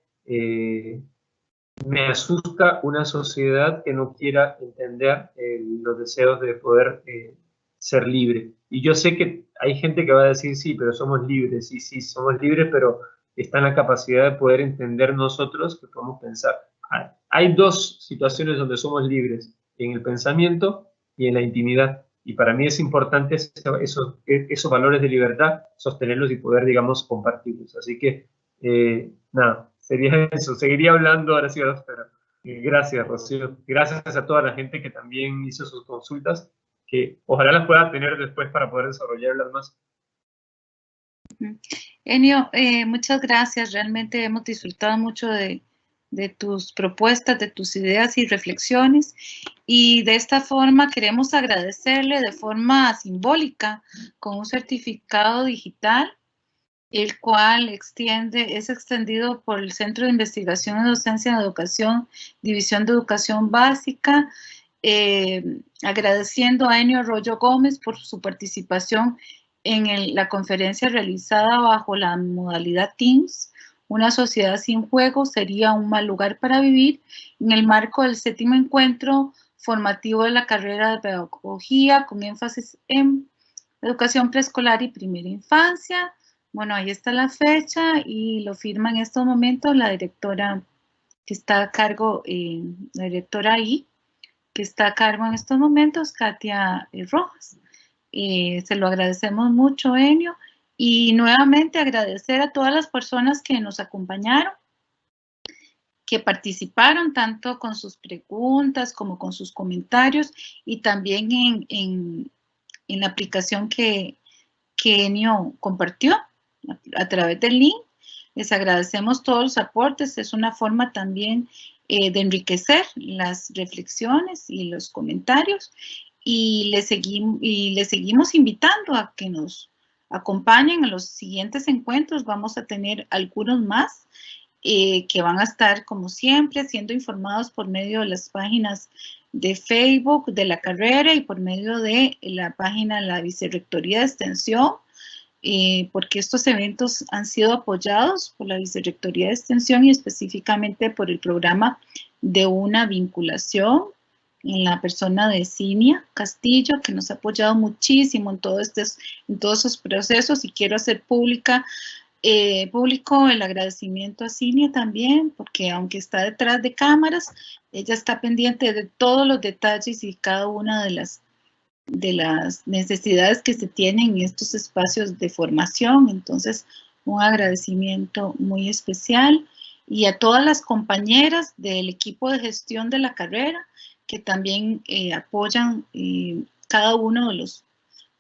Me asusta una sociedad que no quiera entender los deseos de poder ser libre. Y yo sé que hay gente que va a decir, sí, pero somos libres, sí, somos libres, pero está en la capacidad de poder entender nosotros que podemos pensar. Hay dos situaciones donde somos libres, en el pensamiento y en la intimidad. Y para mí es importante esos valores de libertad, sostenerlos y poder, digamos, compartirlos. Así que, nada, sería eso. Seguiría hablando ahora sí, pero gracias, Rocío. Gracias a toda la gente que también hizo sus consultas, que ojalá las pueda tener después para poder desarrollarlas más. Enio, muchas gracias. Realmente hemos disfrutado mucho de tus propuestas, de tus ideas y reflexiones. Y de esta forma queremos agradecerle de forma simbólica con un certificado digital, el cual es extendido por el Centro de Investigación y Docencia en Educación, División de Educación Básica, agradeciendo a Enio Arroyo Gómez por su participación en la conferencia realizada bajo la modalidad Teams. Una sociedad sin juego sería un mal lugar para vivir, en el marco del 7º encuentro formativo de la carrera de pedagogía con énfasis en educación preescolar y primera infancia. Bueno, ahí está la fecha y lo firma en estos momentos la directora que está a cargo, la directora ahí, que está a cargo en estos momentos, Katia Rojas. Se lo agradecemos mucho, Enio, y nuevamente agradecer a todas las personas que nos acompañaron, que participaron tanto con sus preguntas como con sus comentarios, y también en la aplicación que Enio compartió a través del link. Les agradecemos todos los aportes. Es una forma también de enriquecer las reflexiones y los comentarios. Y les seguimos invitando a que nos acompañen en los siguientes encuentros. Vamos a tener algunos más que van a estar, como siempre, siendo informados por medio de las páginas de Facebook de la carrera y por medio de la página de la Vicerrectoría de Extensión, porque estos eventos han sido apoyados por la Vicerrectoría de Extensión y específicamente por el programa de una vinculación en la persona de Cinia Castillo, que nos ha apoyado muchísimo en todos esos procesos, y quiero hacer público el agradecimiento a Cinia también, porque aunque está detrás de cámaras, ella está pendiente de todos los detalles y cada una de las necesidades que se tienen en estos espacios de formación. Entonces, un agradecimiento muy especial, y a todas las compañeras del equipo de gestión de la carrera que también apoyan cada uno de los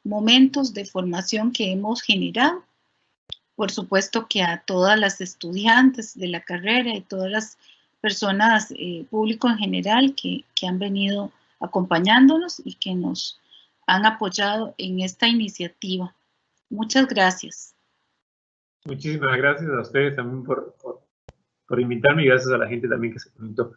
momentos de formación que hemos generado. Por supuesto que a todas las estudiantes de la carrera y todas las personas, público en general, que han venido acompañándonos y que nos han apoyado en esta iniciativa. Muchas gracias. Muchísimas gracias a ustedes también por invitarme, y gracias a la gente también que se conectó.